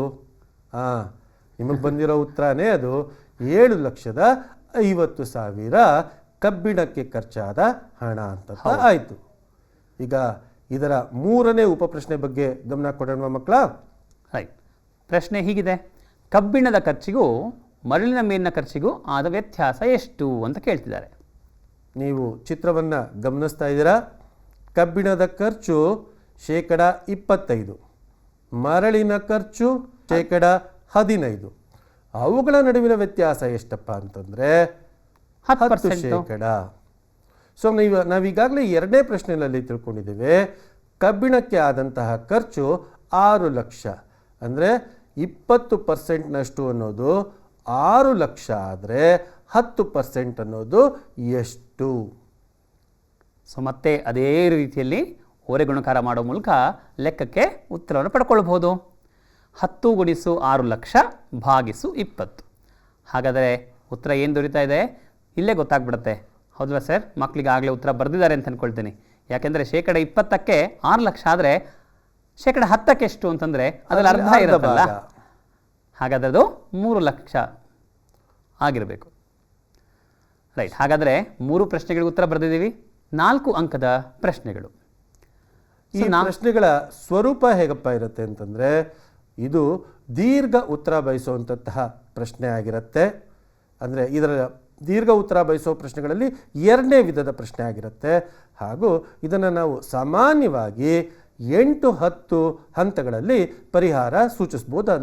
ನಿಮಗೆ ಬಂದಿರೋ ಉತ್ತರನೇ ಅದು 7,50,000 ಕಬ್ಬಿಣಕ್ಕೆ ಖರ್ಚಾದ ಹಣ ಅಂತ ಆಯಿತು. ಈಗ ಇದರ 3ನೇ ಉಪಪ್ರಶ್ನೆ ಬಗ್ಗೆ ಗಮನ ಕೊಡೋಣ ಮಕ್ಕಳ. ರೈಟ್. ಪ್ರಶ್ನೆ ಹೀಗಿದೆ, ಕಬ್ಬಿಣದ ಖರ್ಚಿಗೂ ಮರಳಿನ ಮೇಲಿನ ಖರ್ಚಿಗೂ ಆದ ವ್ಯತ್ಯಾಸ ಎಷ್ಟು ಅಂತ ಕೇಳ್ತಿದ್ದಾರೆ. ನೀವು ಚಿತ್ರವನ್ನು ಗಮನಿಸ್ತಾ ಇದ್ದೀರಾ. ಕಬ್ಬಿಣದ ಖರ್ಚು ಶೇಕಡ 25, ಮರಳಿನ ಖರ್ಚು ಶೇಕಡ 15. ಅವುಗಳ ನಡುವಿನ ವ್ಯತ್ಯಾಸ ಎಷ್ಟಪ್ಪ ಅಂತಂದರೆ 10%. ಸೊ ನಾವೀಗಾಗಲೇ 2ನೇ ಪ್ರಶ್ನೆಯಲ್ಲಿ ತಿಳ್ಕೊಂಡಿದ್ದೇವೆ, ಕಬ್ಬಿಣಕ್ಕೆ ಆದಂತಹ ಖರ್ಚು 6 ಲಕ್ಷ ಅಂದರೆ 20%ನಷ್ಟು ಅನ್ನೋದು 6 ಲಕ್ಷ ಆದರೆ 10% ಅನ್ನೋದು ಎಷ್ಟು? ಸೊ ಮತ್ತೆ ಅದೇ ರೀತಿಯಲ್ಲಿ ಓರೆ ಗುಣಕಾರ ಮಾಡೋ ಮೂಲಕ ಲೆಕ್ಕಕ್ಕೆ ಉತ್ತರವನ್ನು ಪಡ್ಕೊಳ್ಬಹುದು. 10 ಗುಣಿಸು 6 ಲಕ್ಷ ಭಾಗಿಸು 20. ಹಾಗಾದರೆ ಉತ್ತರ ಏನು ದೊರೀತಾ ಇದೆ? ಇಲ್ಲೇ ಗೊತ್ತಾಗ್ಬಿಡುತ್ತೆ. ಹೌದಲ್ವ ಸರ್? ಮಕ್ಕಳಿಗೆ ಆಗಲೇ ಉತ್ತರ ಬರೆದಿದ್ದಾರೆ ಅಂತ ಅಂದ್ಕೊಳ್ತೀನಿ. ಯಾಕೆಂದರೆ ಶೇಕಡ 20ಕ್ಕೆ 6 ಲಕ್ಷ ಆದರೆ ಶೇಕಡ 10ಕ್ಕೆ ಎಷ್ಟು ಅಂತಂದರೆ ಅದರಲ್ಲಿ ಅರ್ಧ ಇರುತ್ತಲ್ಲ, ಹಾಗಾದರೆ ಅದು 3 ಲಕ್ಷ ಆಗಿರಬೇಕು. ರೈಟ್. ಹಾಗಾದರೆ 3 ಪ್ರಶ್ನೆಗಳಿಗೆ ಉತ್ತರ ಬರೆದಿದ್ದೀವಿ. 4 ಅಂಕದ ಪ್ರಶ್ನೆಗಳು. ಈ ಪ್ರಶ್ನೆಗಳ ಸ್ವರೂಪ ಹೇಗಪ್ಪ ಇರುತ್ತೆ ಅಂತಂದರೆ, ಇದು ದೀರ್ಘ ಉತ್ತರ ಬಯಸುವಂತಹ ಪ್ರಶ್ನೆ ಆಗಿರುತ್ತೆ. ಅಂದರೆ ಇದರ ದೀರ್ಘ ಉತ್ತರ ಬಯಸೋ ಪ್ರಶ್ನೆಗಳಲ್ಲಿ 2ನೇ ವಿಧದ ಪ್ರಶ್ನೆ ಆಗಿರುತ್ತೆ. ಹಾಗೂ ಇದನ್ನು ನಾವು ಸಾಮಾನ್ಯವಾಗಿ 8-10 ಹಂತಗಳಲ್ಲಿ ಪರಿಹಾರ ಸೂಚಿಸ್ಬೋದು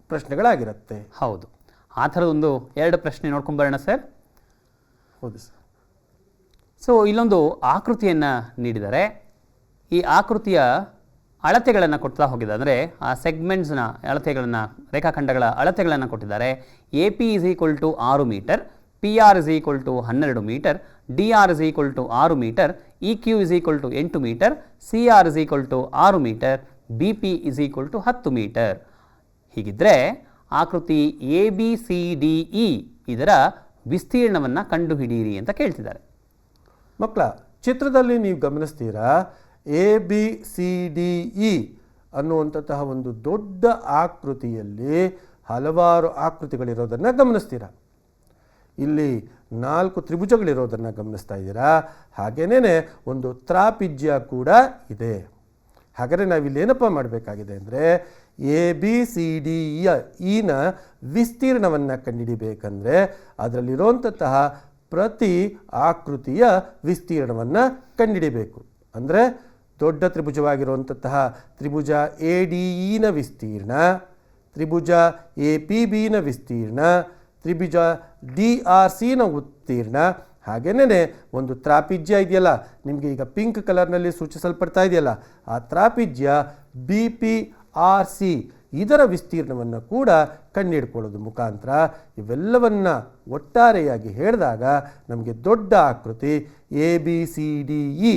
ಪ್ರಶ್ನೆಗಳಾಗಿರುತ್ತೆ. ಹೌದು. ಆ ಥರದೊಂದು 2 ಪ್ರಶ್ನೆ ನೋಡ್ಕೊಂಬರೋಣ ಸರ್. ಹೌದು ಸರ್. ಸೊ ಇಲ್ಲೊಂದು ಆಕೃತಿಯನ್ನು ನೀಡಿದ್ದಾರೆ. ಈ ಆಕೃತಿಯ ಅಳತೆಗಳನ್ನು ಕೊಡ್ತಾ ಹೋಗಿದ್ದಾರೆ. ಅಂದರೆ ಆ ಸೆಗ್ಮೆಂಟ್ಸ್ನ ಅಳತೆಗಳನ್ನು, ರೇಖಾಖಂಡಗಳ ಅಳತೆಗಳನ್ನು ಕೊಟ್ಟಿದ್ದಾರೆ. A P is equal to 6 metre, P R is equal to 12 metre, D R is equal to 6 metre, E Q is equal to 8 metre, C R is equal to 6 metre, B P is equal to 10 metre. ಹೀಗಿದ್ದರೆ ಆಕೃತಿ A B C D E ಇದರ ವಿಸ್ತೀರ್ಣವನ್ನು ಕಂಡುಹಿಡಿಯಿರಿ ಅಂತ ಕೇಳ್ತಿದ್ದಾರೆ. ಮಕ್ಕಳ, ಚಿತ್ರದಲ್ಲಿ ನೀವು ಗಮನಿಸ್ತೀರಾ, A B C D E ಅನ್ನುವಂತಹ ಒಂದು ದೊಡ್ಡ ಆಕೃತಿಯಲ್ಲಿ ಹಲವಾರು ಆಕೃತಿಗಳಿರೋದನ್ನು ಗಮನಿಸ್ತೀರಾ. ಇಲ್ಲಿ 4 ತ್ರಿಭುಜಗಳಿರೋದನ್ನು ಗಮನಿಸ್ತಾ ಇದ್ದೀರಾ. ಹಾಗೇನೇ ಒಂದು ತ್ರಾಪಿಜ್ಯ ಕೂಡ ಇದೆ. ಹಾಗಾದರೆ ನಾವಿಲ್ಲಿ ಏನಪ್ಪ ಮಾಡಬೇಕಾಗಿದೆ ಅಂದರೆ, ಎ ಬಿ ಸಿ ಡಿ ಇನ ವಿಸ್ತೀರ್ಣವನ್ನು ಕಂಡುಹಿಡಿಬೇಕಂದ್ರೆ ಅದರಲ್ಲಿರುವಂತಹ ಪ್ರತಿ ಆಕೃತಿಯ ವಿಸ್ತೀರ್ಣವನ್ನು ಕಂಡುಹಿಡಿಬೇಕು. ಅಂದರೆ ದೊಡ್ಡ ತ್ರಿಭುಜವಾಗಿರುವಂತಹ ತ್ರಿಭುಜ ಎ ಡಿ ಇನ ವಿಸ್ತೀರ್ಣ, ತ್ರಿಭುಜ ಎ ಪಿ ಬಿನ ವಿಸ್ತೀರ್ಣ, ತ್ರಿಭುಜ ಡಿ ಆರ್ ಸಿನ ಉತ್ತೀರ್ಣ, ಹಾಗೇನೇ ಒಂದು ತ್ರಾಪಿಜ್ಯ ಇದೆಯಲ್ಲ, ನಿಮಗೆ ಈಗ ಪಿಂಕ್ ಕಲರ್ನಲ್ಲಿ ಸೂಚಿಸಲ್ಪಡ್ತಾ ಇದೆಯಲ್ಲ, ಆ ತ್ರಾಪಿಜ್ಯ ಬಿ ಪಿ ಆರ್ ಸಿ ಇದರ ವಿಸ್ತೀರ್ಣವನ್ನು ಕೂಡ ಕಂಡುಹಿಡ್ಕೊಳ್ಳೋದು ಮುಖಾಂತರ ಇವೆಲ್ಲವನ್ನು ಒಟ್ಟಾರೆಯಾಗಿ ಹೇಳಿದಾಗ ನಮಗೆ ದೊಡ್ಡ ಆಕೃತಿ A B C D E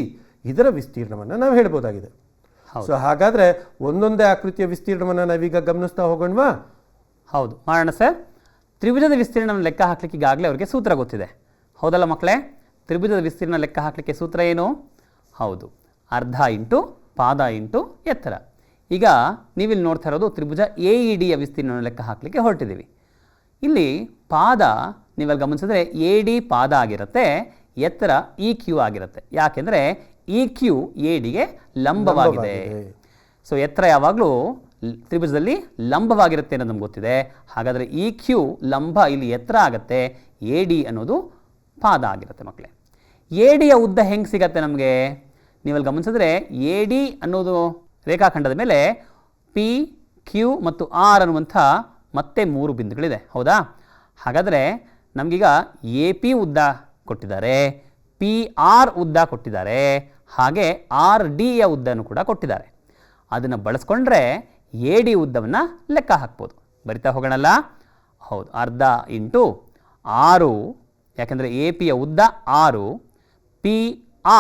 ಇದರ ವಿಸ್ತೀರ್ಣವನ್ನು ನಾವು ಹೇಳ್ಬೋದಾಗಿದೆ. ಸೊ ಹಾಗಾದರೆ ಒಂದೊಂದೇ ಆಕೃತಿಯ ವಿಸ್ತೀರ್ಣವನ್ನು ನಾವೀಗ ಗಮನಿಸ್ತಾ ಹೋಗೋಣವಾ? ಹೌದು, ಮಾಡೋಣ ಸರ್. ತ್ರಿಭುಜದ ವಿಸ್ತೀರ್ಣವನ್ನು ಲೆಕ್ಕ ಹಾಕ್ಲಿಕ್ಕೆ ಈಗಾಗಲೇ ಅವರಿಗೆ ಸೂತ್ರ ಗೊತ್ತಿದೆ, ಹೌದಲ್ಲ ಮಕ್ಕಳೇ? ತ್ರಿಭುಜದ ವಿಸ್ತೀರ್ಣ ಲೆಕ್ಕ ಹಾಕಲಿಕ್ಕೆ ಸೂತ್ರ ಏನು? ಹೌದು, ಅರ್ಧ ಇಂಟು ಪಾದ ಇಂಟು ಎತ್ತರ. ಈಗ ನೀವಿಲ್ಲಿ ನೋಡ್ತಾ ಇರೋದು ತ್ರಿಭುಜ ಎ ಇ ಡಿಯ ವಿಸ್ತೀರ್ಣವನ್ನು ಲೆಕ್ಕ ಹಾಕಲಿಕ್ಕೆ ಹೊರಟಿದ್ದೀವಿ. ಇಲ್ಲಿ ಪಾದ ನೀವಲ್ಲಿ ಗಮನಿಸಿದ್ರೆ ಎ ಡಿ ಪಾದ ಆಗಿರುತ್ತೆ, ಎತ್ತರ ಇ ಕ್ಯೂ ಆಗಿರುತ್ತೆ. ಯಾಕೆಂದರೆ ಇ ಕ್ಯೂ ಎ ಡಿಗೆ ಲಂಬವಾಗಿದೆ. ಸೊ ಎತ್ತರ ಯಾವಾಗಲೂ ತ್ರಿಭುಜದಲ್ಲಿ ಲಂಬವಾಗಿರುತ್ತೆ ಅನ್ನೋದು ನಮ್ಗೆ ಗೊತ್ತಿದೆ. ಹಾಗಾದರೆ ಇ ಕ್ಯೂ ಲಂಬ ಇಲ್ಲಿ ಎತ್ತರ ಆಗುತ್ತೆ, ಎ ಡಿ ಅನ್ನೋದು ಪಾದ ಆಗಿರುತ್ತೆ ಮಕ್ಕಳೇ. ಎ ಡಿಯ ಉದ್ದ ಹೆಂಗೆ ಸಿಗತ್ತೆ ನಮಗೆ? ನೀವಲ್ಲಿ ಗಮನಿಸಿದ್ರೆ ಎ ಡಿ ಅನ್ನೋದು ರೇಖಾಖಂಡದ ಮೇಲೆ ಪಿ ಕ್ಯೂ ಮತ್ತು ಆರ್ ಅನ್ನುವಂಥ ಮತ್ತೆ 3 ಬಿಂದುಗಳಿದೆ, ಹೌದಾ? ಹಾಗಾದರೆ ನಮಗೀಗ ಎ ಪಿ ಉದ್ದ ಕೊಟ್ಟಿದ್ದಾರೆ, ಪಿ ಆರ್ ಉದ್ದ ಕೊಟ್ಟಿದ್ದಾರೆ, ಹಾಗೆ ಆರ್ ಡಿಯ ಉದ್ದನೂ ಕೂಡ ಕೊಟ್ಟಿದ್ದಾರೆ. ಅದನ್ನು ಬಳಸ್ಕೊಂಡ್ರೆ ಎ ಡಿ ಉದ್ದವನ್ನು ಲೆಕ್ಕ ಹಾಕ್ಬೋದು. ಬರಿತಾ ಹೋಗೋಣಲ್ಲ? ಹೌದು, ಅರ್ಧ ಇಂಟು 6, ಯಾಕೆಂದರೆ ಎ ಪಿಯ ಉದ್ದ 6, ಪಿ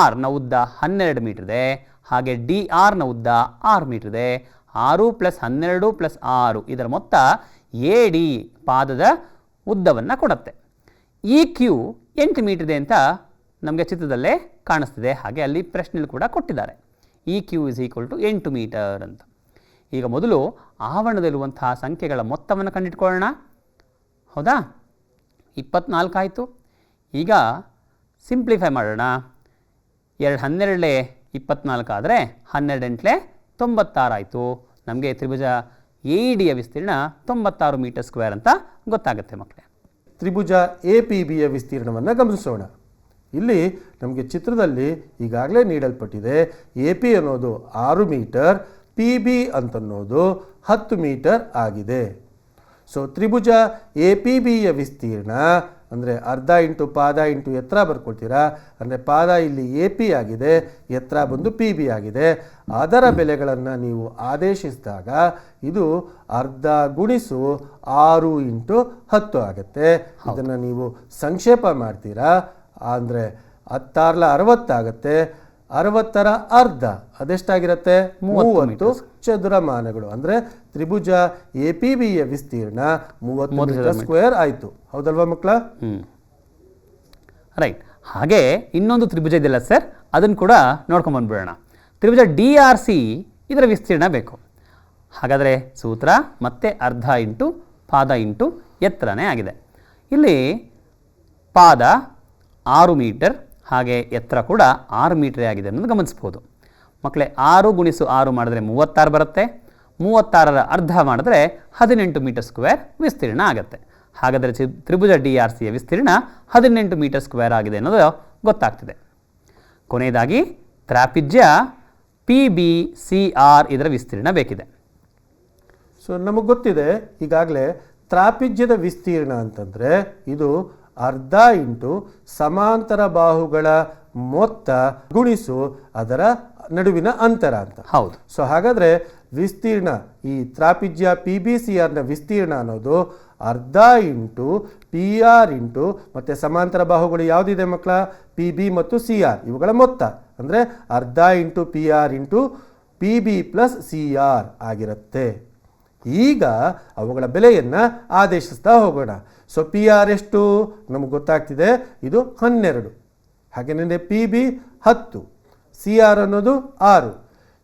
ಆರ್ನ ಉದ್ದ 12 ಮೀಟರ್ ಇದೆ, ಹಾಗೆ ಡಿ ಆರ್ನ ಉದ್ದ 6 ಮೀಟರ್ ಇದೆ. 6 + 12 + 6 ಇದರ ಮೊತ್ತ ಎ ಡಿ ಪಾದದ ಉದ್ದವನ್ನು ಕೊಡುತ್ತೆ. ಇ ಕ್ಯೂ 8 ಮೀಟರ್ ಇದೆ ಅಂತ ನಮಗೆ ಚಿತ್ರದಲ್ಲೇ ಕಾಣಿಸ್ತಿದೆ, ಹಾಗೆ ಅಲ್ಲಿ ಪ್ರಶ್ನೆಯಲ್ಲಿ ಕೂಡ ಕೊಟ್ಟಿದ್ದಾರೆ. E Q is equal to 8 metre ಅಂತ. ಈಗ ಮೊದಲು ಆವರಣದಲ್ಲಿರುವಂತಹ ಸಂಖ್ಯೆಗಳ ಮೊತ್ತವನ್ನು ಕಂಡುಹಿಡ್ಕೊಳ್ಳೋಣ, ಹೌದಾ? 24 ಆಯಿತು. ಈಗ ಸಿಂಪ್ಲಿಫೈ ಮಾಡೋಣ. 2 12 24 ಆದರೆ 12 8 96 ಆಯಿತು. ನಮಗೆ ತ್ರಿಭುಜ ಎ ಡಿಯ ವಿಸ್ತೀರ್ಣ 96 ಮೀಟರ್ ಸ್ಕ್ವೇರ್ ಅಂತ ಗೊತ್ತಾಗುತ್ತೆ ಮಕ್ಕಳೇ. ತ್ರಿಭುಜ ಎ ಪಿ ಬಿಯ ವಿಸ್ತೀರ್ಣವನ್ನು ಗಮನಿಸೋಣ. ಇಲ್ಲಿ ನಮಗೆ ಚಿತ್ರದಲ್ಲಿ ಈಗಾಗಲೇ ನೀಡಲ್ಪಟ್ಟಿದೆ, ಎ ಪಿ ಅನ್ನೋದು 6 ಮೀಟರ್, ಪಿ ಬಿ ಅಂತನ್ನೋದು 10 ಮೀಟರ್ ಆಗಿದೆ. ಸೊ ತ್ರಿಭುಜ ಎ ಪಿ ಬಿಯ ವಿಸ್ತೀರ್ಣ ಅಂದರೆ ಅರ್ಧ ಇಂಟು ಪಾದ ಇಂಟು ಎತ್ತರ ಬರ್ಕೊಳ್ತೀರಾ. ಅಂದರೆ ಪಾದ ಇಲ್ಲಿ ಎ ಪಿ ಆಗಿದೆ, ಎತ್ತರ ಬಂದು ಪಿ ಬಿ ಆಗಿದೆ. ಅದರ ಬೆಲೆಗಳನ್ನು ನೀವು ಆದೇಶಿಸಿದಾಗ ಇದು ಅರ್ಧ ಗುಣಿಸು 6 ಇಂಟು 10 ಆಗುತ್ತೆ. ಇದನ್ನು ನೀವು ಸಂಕ್ಷೇಪ ಮಾಡ್ತೀರಾ ಅಂದರೆ 10 60 ಆಗುತ್ತೆ. 60ರ ಅರ್ಧ ಅದೆಷ್ಟಾಗಿರುತ್ತೆ? 30 ಚದುರಮಾನಗಳು. ಅಂದರೆ ತ್ರಿಭುಜ ಎ ಪಿ ಬಿಯ ವಿಸ್ತೀರ್ಣ 30 ಮೀಟರ್ ಸ್ಕ್ವೇರ್ ಆಯಿತು, ಹೌದಲ್ವಾ ಮಕ್ಕಳ? ರೈಟ್. ಹಾಗೆ ಇನ್ನೊಂದು ತ್ರಿಭುಜ ಇದೆಯಲ್ಲ ಸರ್, ಅದನ್ನು ಕೂಡ ನೋಡ್ಕೊಂಬಂದ್ಬಿಡೋಣ. ತ್ರಿಭುಜ ಡಿ ಆರ್ ಸಿ, ಇದರ ವಿಸ್ತೀರ್ಣ ಬೇಕು. ಹಾಗಾದರೆ ಸೂತ್ರ ಮತ್ತೆ ಅರ್ಧ ಇಂಟು ಪಾದ ಇಂಟು ಎತ್ತರನೇ ಆಗಿದೆ. ಇಲ್ಲಿ ಪಾದ 6 ಮೀಟರ್, ಹಾಗೆ ಎತ್ತರ ಕೂಡ 6 ಮೀಟರೇ ಆಗಿದೆ ಅನ್ನೋದು ಗಮನಿಸ್ಬೋದು. ಮಕ್ಕಳೇ, 6 × 6 ಮಾಡಿದ್ರೆ 36 ಬರುತ್ತೆ. 36ರ ಅರ್ಧ ಮಾಡಿದ್ರೆ 18 ಮೀಟರ್ ಸ್ಕ್ವೇರ್ ವಿಸ್ತೀರ್ಣ ಆಗುತ್ತೆ. ಹಾಗಾದರೆ ತ್ರಿಭುಜ ಡಿ ಆರ್ ಸಿಯ ವಿಸ್ತೀರ್ಣ 18 ಮೀಟರ್ ಸ್ಕ್ವೇರ್ ಆಗಿದೆ ಅನ್ನೋದು ಗೊತ್ತಾಗ್ತಿದೆ. ಕೊನೆಯದಾಗಿ ತ್ರಾಪಿಜ್ಯ ಪಿ ಬಿ ಸಿ ಆರ್, ಇದರ ವಿಸ್ತೀರ್ಣ ಬೇಕಿದೆ. ಸೊ ನಮಗೆ ಗೊತ್ತಿದೆ ಈಗಾಗಲೇ ತ್ರಾಪಿಜ್ಯದ ವಿಸ್ತೀರ್ಣ ಅಂತಂದರೆ ಇದು ಅರ್ಧ ಇಂಟು ಸಮಾಂತರ ಬಾಹುಗಳ ಮೊತ್ತ ಗುಣಿಸು ಅದರ ನಡುವಿನ ಅಂತರ ಅಂತ. ಹೌದು. ಸೊ ಹಾಗಾದರೆ ವಿಸ್ತೀರ್ಣ, ಈ ತ್ರಾಪಿಜ್ಯ ಪಿ ಬಿ ಸಿ ಆರ್ನ ವಿಸ್ತೀರ್ಣ ಅನ್ನೋದು ಅರ್ಧ ಇಂಟು ಪಿ ಆರ್ ಇಂಟು ಮತ್ತು ಸಮಾಂತರ ಬಾಹುಗಳು ಯಾವುದಿದೆ ಮಕ್ಕಳ, ಪಿ ಬಿ ಮತ್ತು ಸಿ ಆರ್, ಇವುಗಳ ಮೊತ್ತ ಅಂದರೆ ಅರ್ಧ into P R into P B plus C R ಆಗಿರುತ್ತೆ. ಈಗ ಅವುಗಳ ಬೆಲೆಯನ್ನು ಆದೇಶಿಸ್ತಾ ಹೋಗೋಣ. ಸೊ ಪಿ ಆರ್ ಎಷ್ಟು ನಮಗೆ ಗೊತ್ತಾಗ್ತಿದೆ, ಇದು 12. ಹಾಗೆಯೇ ಪಿ ಬಿ 10, ಸಿ ಆರ್ ಅನ್ನೋದು 6.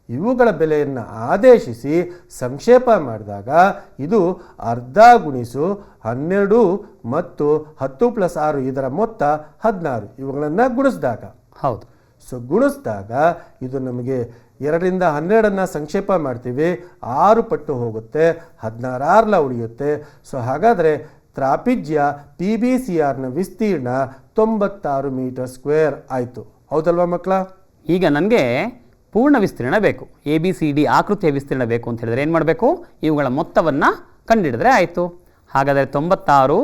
ಇವುಗಳ ಬೆಲೆಯನ್ನು ಆದೇಶಿಸಿ ಸಂಕ್ಷೇಪ ಮಾಡಿದಾಗ ಇದು ಅರ್ಧ ಗುಣಿಸು 12 ಮತ್ತು 10 + 6, ಇದರ ಮೊತ್ತ 16. ಇವುಗಳನ್ನು ಗುಣಿಸಿದಾಗ, ಹೌದು, ಸೊ ಗುಣಿಸಿದಾಗ ಇದು ನಮಗೆ 2 ರಿಂದ 12 ಸಂಕ್ಷೇಪ ಮಾಡ್ತೀವಿ, 6 ಪಟ್ಟು ಹೋಗುತ್ತೆ, 16 ಉಳಿಯುತ್ತೆ. ಸೊ ಹಾಗಾದರೆ ತ್ರಾಪಿಜ್ಯ ಪಿ ಬಿ ಸಿ ಆರ್ನ ವಿಸ್ತೀರ್ಣ 96 ಮೀಟರ್ ಸ್ಕ್ವೇರ್ ಆಯಿತು. ಹೌದಲ್ವಾ ಮಕ್ಕಳ? ಈಗ ನನಗೆ ಪೂರ್ಣ ವಿಸ್ತೀರ್ಣ ಬೇಕು, ಎ ಬಿ ಸಿ ಡಿ ಆಕೃತಿಯ ವಿಸ್ತೀರ್ಣ ಬೇಕು ಅಂತ ಹೇಳಿದ್ರೆ ಏನು ಮಾಡಬೇಕು, ಇವುಗಳ ಮೊತ್ತವನ್ನು ಕಂಡುಹಿಡಿದ್ರೆ ಆಯಿತು. ಹಾಗಾದರೆ 96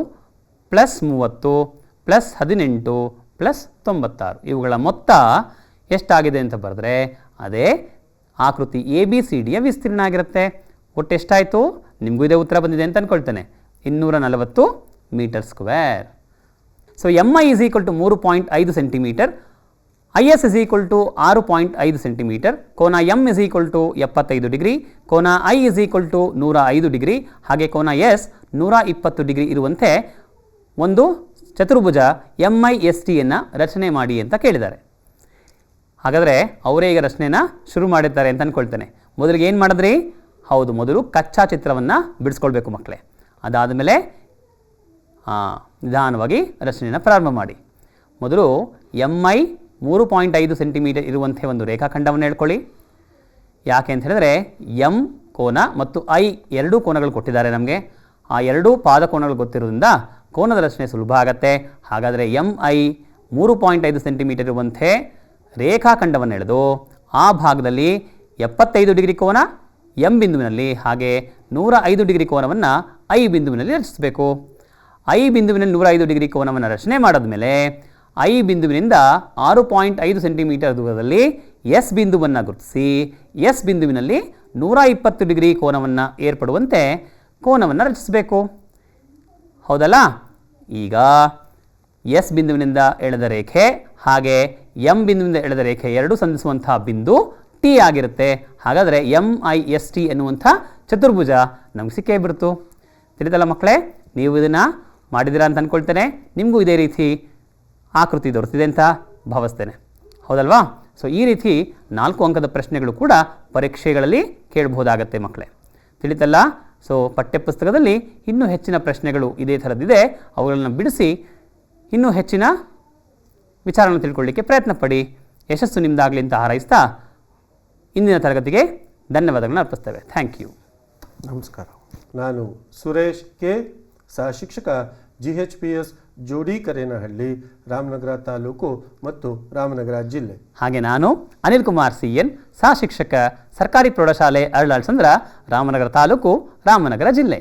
+ 30 + 18 + 96, ಇವುಗಳ ಮೊತ್ತ ಎಷ್ಟಾಗಿದೆ ಅಂತ ಬರೆದ್ರೆ ಅದೇ ಆಕೃತಿ ಎ ಬಿ ಸಿ ಡಿಯ ವಿಸ್ತೀರ್ಣ ಆಗಿರುತ್ತೆ. ಒಟ್ಟು ಎಷ್ಟಾಯಿತು, ನಿಮಗೂ ಇದೇ ಉತ್ತರ ಬಂದಿದೆ ಅಂತ ಅಂದ್ಕೊಳ್ತೇನೆ, 240 metre square. So M I = 3.5 centimetre, I S = 6.5 centimetre, ಕೋನ ಎಮ್ = 75 ಡಿಗ್ರಿ, ಕೋನ ಐ = 105 ಡಿಗ್ರಿ, ಹಾಗೆ ಕೋನ ಎಸ್ 120 ಡಿಗ್ರಿ ಇರುವಂತೆ ಒಂದು ಚತುರ್ಭುಜ ಎಮ್ ಐ ಎಸ್ ಟಿಯನ್ನು ರಚನೆ ಮಾಡಿ ಅಂತ ಕೇಳಿದ್ದಾರೆ. ಹಾಗಾದರೆ ಅವರೇ ಈಗ ರಚನೆನ ಶುರು ಮಾಡಿರ್ತಾರೆ ಅಂತ ಅಂದ್ಕೊಳ್ತೇನೆ. ಮೊದಲಿಗೆ ಏನು ಮಾಡಿದ್ರಿ? ಹೌದು, ಮೊದಲು ಕಚ್ಚಾ ಚಿತ್ರವನ್ನು ಬಿಡಿಸ್ಕೊಳ್ಬೇಕು ಮಕ್ಕಳೇ. ಅದಾದ ಮೇಲೆ ನಿಧಾನವಾಗಿ ರಚನೆಯನ್ನು ಪ್ರಾರಂಭ ಮಾಡಿ. ಮೊದಲು ಎಮ್ ಐ 3.5 ಸೆಂಟಿಮೀಟರ್ ಇರುವಂತೆ ಒಂದು ರೇಖಾಖಂಡವನ್ನು ಹೇಳ್ಕೊಳ್ಳಿ. ಯಾಕೆ ಅಂತ ಹೇಳಿದ್ರೆ ಎಮ್ ಕೋನ ಮತ್ತು ಐ ಎರಡೂ ಕೋನಗಳು ಕೊಟ್ಟಿದ್ದಾರೆ ನಮಗೆ. ಆ ಎರಡೂ ಪಾದ ಕೋನಗಳು ಗೊತ್ತಿರೋದ್ರಿಂದ ಕೋನದ ರಚನೆ ಸುಲಭ ಆಗುತ್ತೆ. ಹಾಗಾದರೆ ಎಮ್ ಐ 3.5 ಸೆಂಟಿಮೀಟರ್ ಇರುವಂತೆ ರೇಖಾಖಂಡವನ್ನು ಎಳೆದು ಆ ಭಾಗದಲ್ಲಿ 75 ಡಿಗ್ರಿ ಕೋನ ಎಂ ಬಿಂದುವಿನಲ್ಲಿ, ಹಾಗೆ 105 ಡಿಗ್ರಿ ಕೋನವನ್ನು ಐ ಬಿಂದುವಿನಲ್ಲಿ ರಚಿಸಬೇಕು. ಐ ಬಿಂದುವಿನಲ್ಲಿ 105 ಡಿಗ್ರಿ ಕೋನವನ್ನು ರಚನೆ ಮಾಡಿದ ಮೇಲೆ ಐ ಬಿಂದುವಿನಿಂದ 6.5 ಸೆಂಟಿಮೀಟರ್ ದೂರದಲ್ಲಿ ಎಸ್ ಬಿಂದುವನ್ನು ಗುರುತಿಸಿ ಎಸ್ ಬಿಂದುವಿನಲ್ಲಿ 120 ಡಿಗ್ರಿ ಕೋನವನ್ನು ಏರ್ಪಡುವಂತೆ ಕೋನವನ್ನು ರಚಿಸಬೇಕು. ಹೌದಲ್ಲ? ಈಗ ಎಸ್ ಬಿಂದುವಿನಿಂದ ಎಳೆದ ರೇಖೆ ಹಾಗೆ ಎಂ ಬಿಂದುವಿನಿಂದ ಎಳೆದ ರೇಖೆ ಎರಡೂ ಸಂಧಿಸುವಂಥ ಬಿಂದು ಟಿ ಆಗಿರುತ್ತೆ. ಹಾಗಾದರೆ ಎಮ್ ಐ ಎಸ್ ಟಿ ಎನ್ನುವಂಥ ಚತುರ್ಭುಜ ನಮ್ಗೆ ಸಿಕ್ಕೇ ಬಿಡ್ತು. ತಿಳಿದಲ್ಲ ಮಕ್ಕಳೇ? ನೀವು ಇದನ್ನು ಮಾಡಿದ್ದೀರಾ ಅಂತ ಅಂದ್ಕೊಳ್ತೇನೆ. ನಿಮಗೂ ಇದೇ ರೀತಿ ಆಕೃತಿ ದೊರೆತಿದೆ ಅಂತ ಭಾವಿಸ್ತೇನೆ. ಹೌದಲ್ವಾ? ಸೊ ಈ ರೀತಿ 4 ಅಂಕದ ಪ್ರಶ್ನೆಗಳು ಕೂಡ ಪರೀಕ್ಷೆಗಳಲ್ಲಿ ಕೇಳಬಹುದಾಗತ್ತೆ ಮಕ್ಕಳೇ. ತಿಳಿತಲ್ಲ? ಸೊ ಪಠ್ಯಪುಸ್ತಕದಲ್ಲಿ ಇನ್ನೂ ಹೆಚ್ಚಿನ ಪ್ರಶ್ನೆಗಳು ಇದೇ ಥರದ್ದಿದೆ. ಅವುಗಳನ್ನು ಬಿಡಿಸಿ ಇನ್ನೂ ಹೆಚ್ಚಿನ ವಿಚಾರವನ್ನು ತಿಳ್ಕೊಳ್ಳಿಕ್ಕೆ ಪ್ರಯತ್ನ ಪಡಿ. ಯಶಸ್ಸು ನಿಮ್ಮದಾಗಲಿ ಅಂತ ಹಾರೈಸ್ತಾ ಇಂದಿನ ತರಗತಿಗೆ ಧನ್ಯವಾದಗಳನ್ನು ಅರ್ಪಿಸ್ತೇವೆ. Thank you. ನಮಸ್ಕಾರ. ನಾನು ಸುರೇಶ್ ಕೆ, ಸಹ ಶಿಕ್ಷಕ GHPS ಜೋಡಿಕರೇನಹಳ್ಳಿ, ರಾಮನಗರ ತಾಲೂಕು ಮತ್ತು ರಾಮನಗರ ಜಿಲ್ಲೆ. ಹಾಗೆ ನಾನು ಅನಿಲ್ ಕುಮಾರ್ CN, ಸಹ ಶಿಕ್ಷಕ ಸರ್ಕಾರಿ ಪ್ರೌಢಶಾಲೆ ಅರಳಾಳ್ ಸಂದ್ರ, ರಾಮನಗರ ತಾಲೂಕು, ರಾಮನಗರ ಜಿಲ್ಲೆ.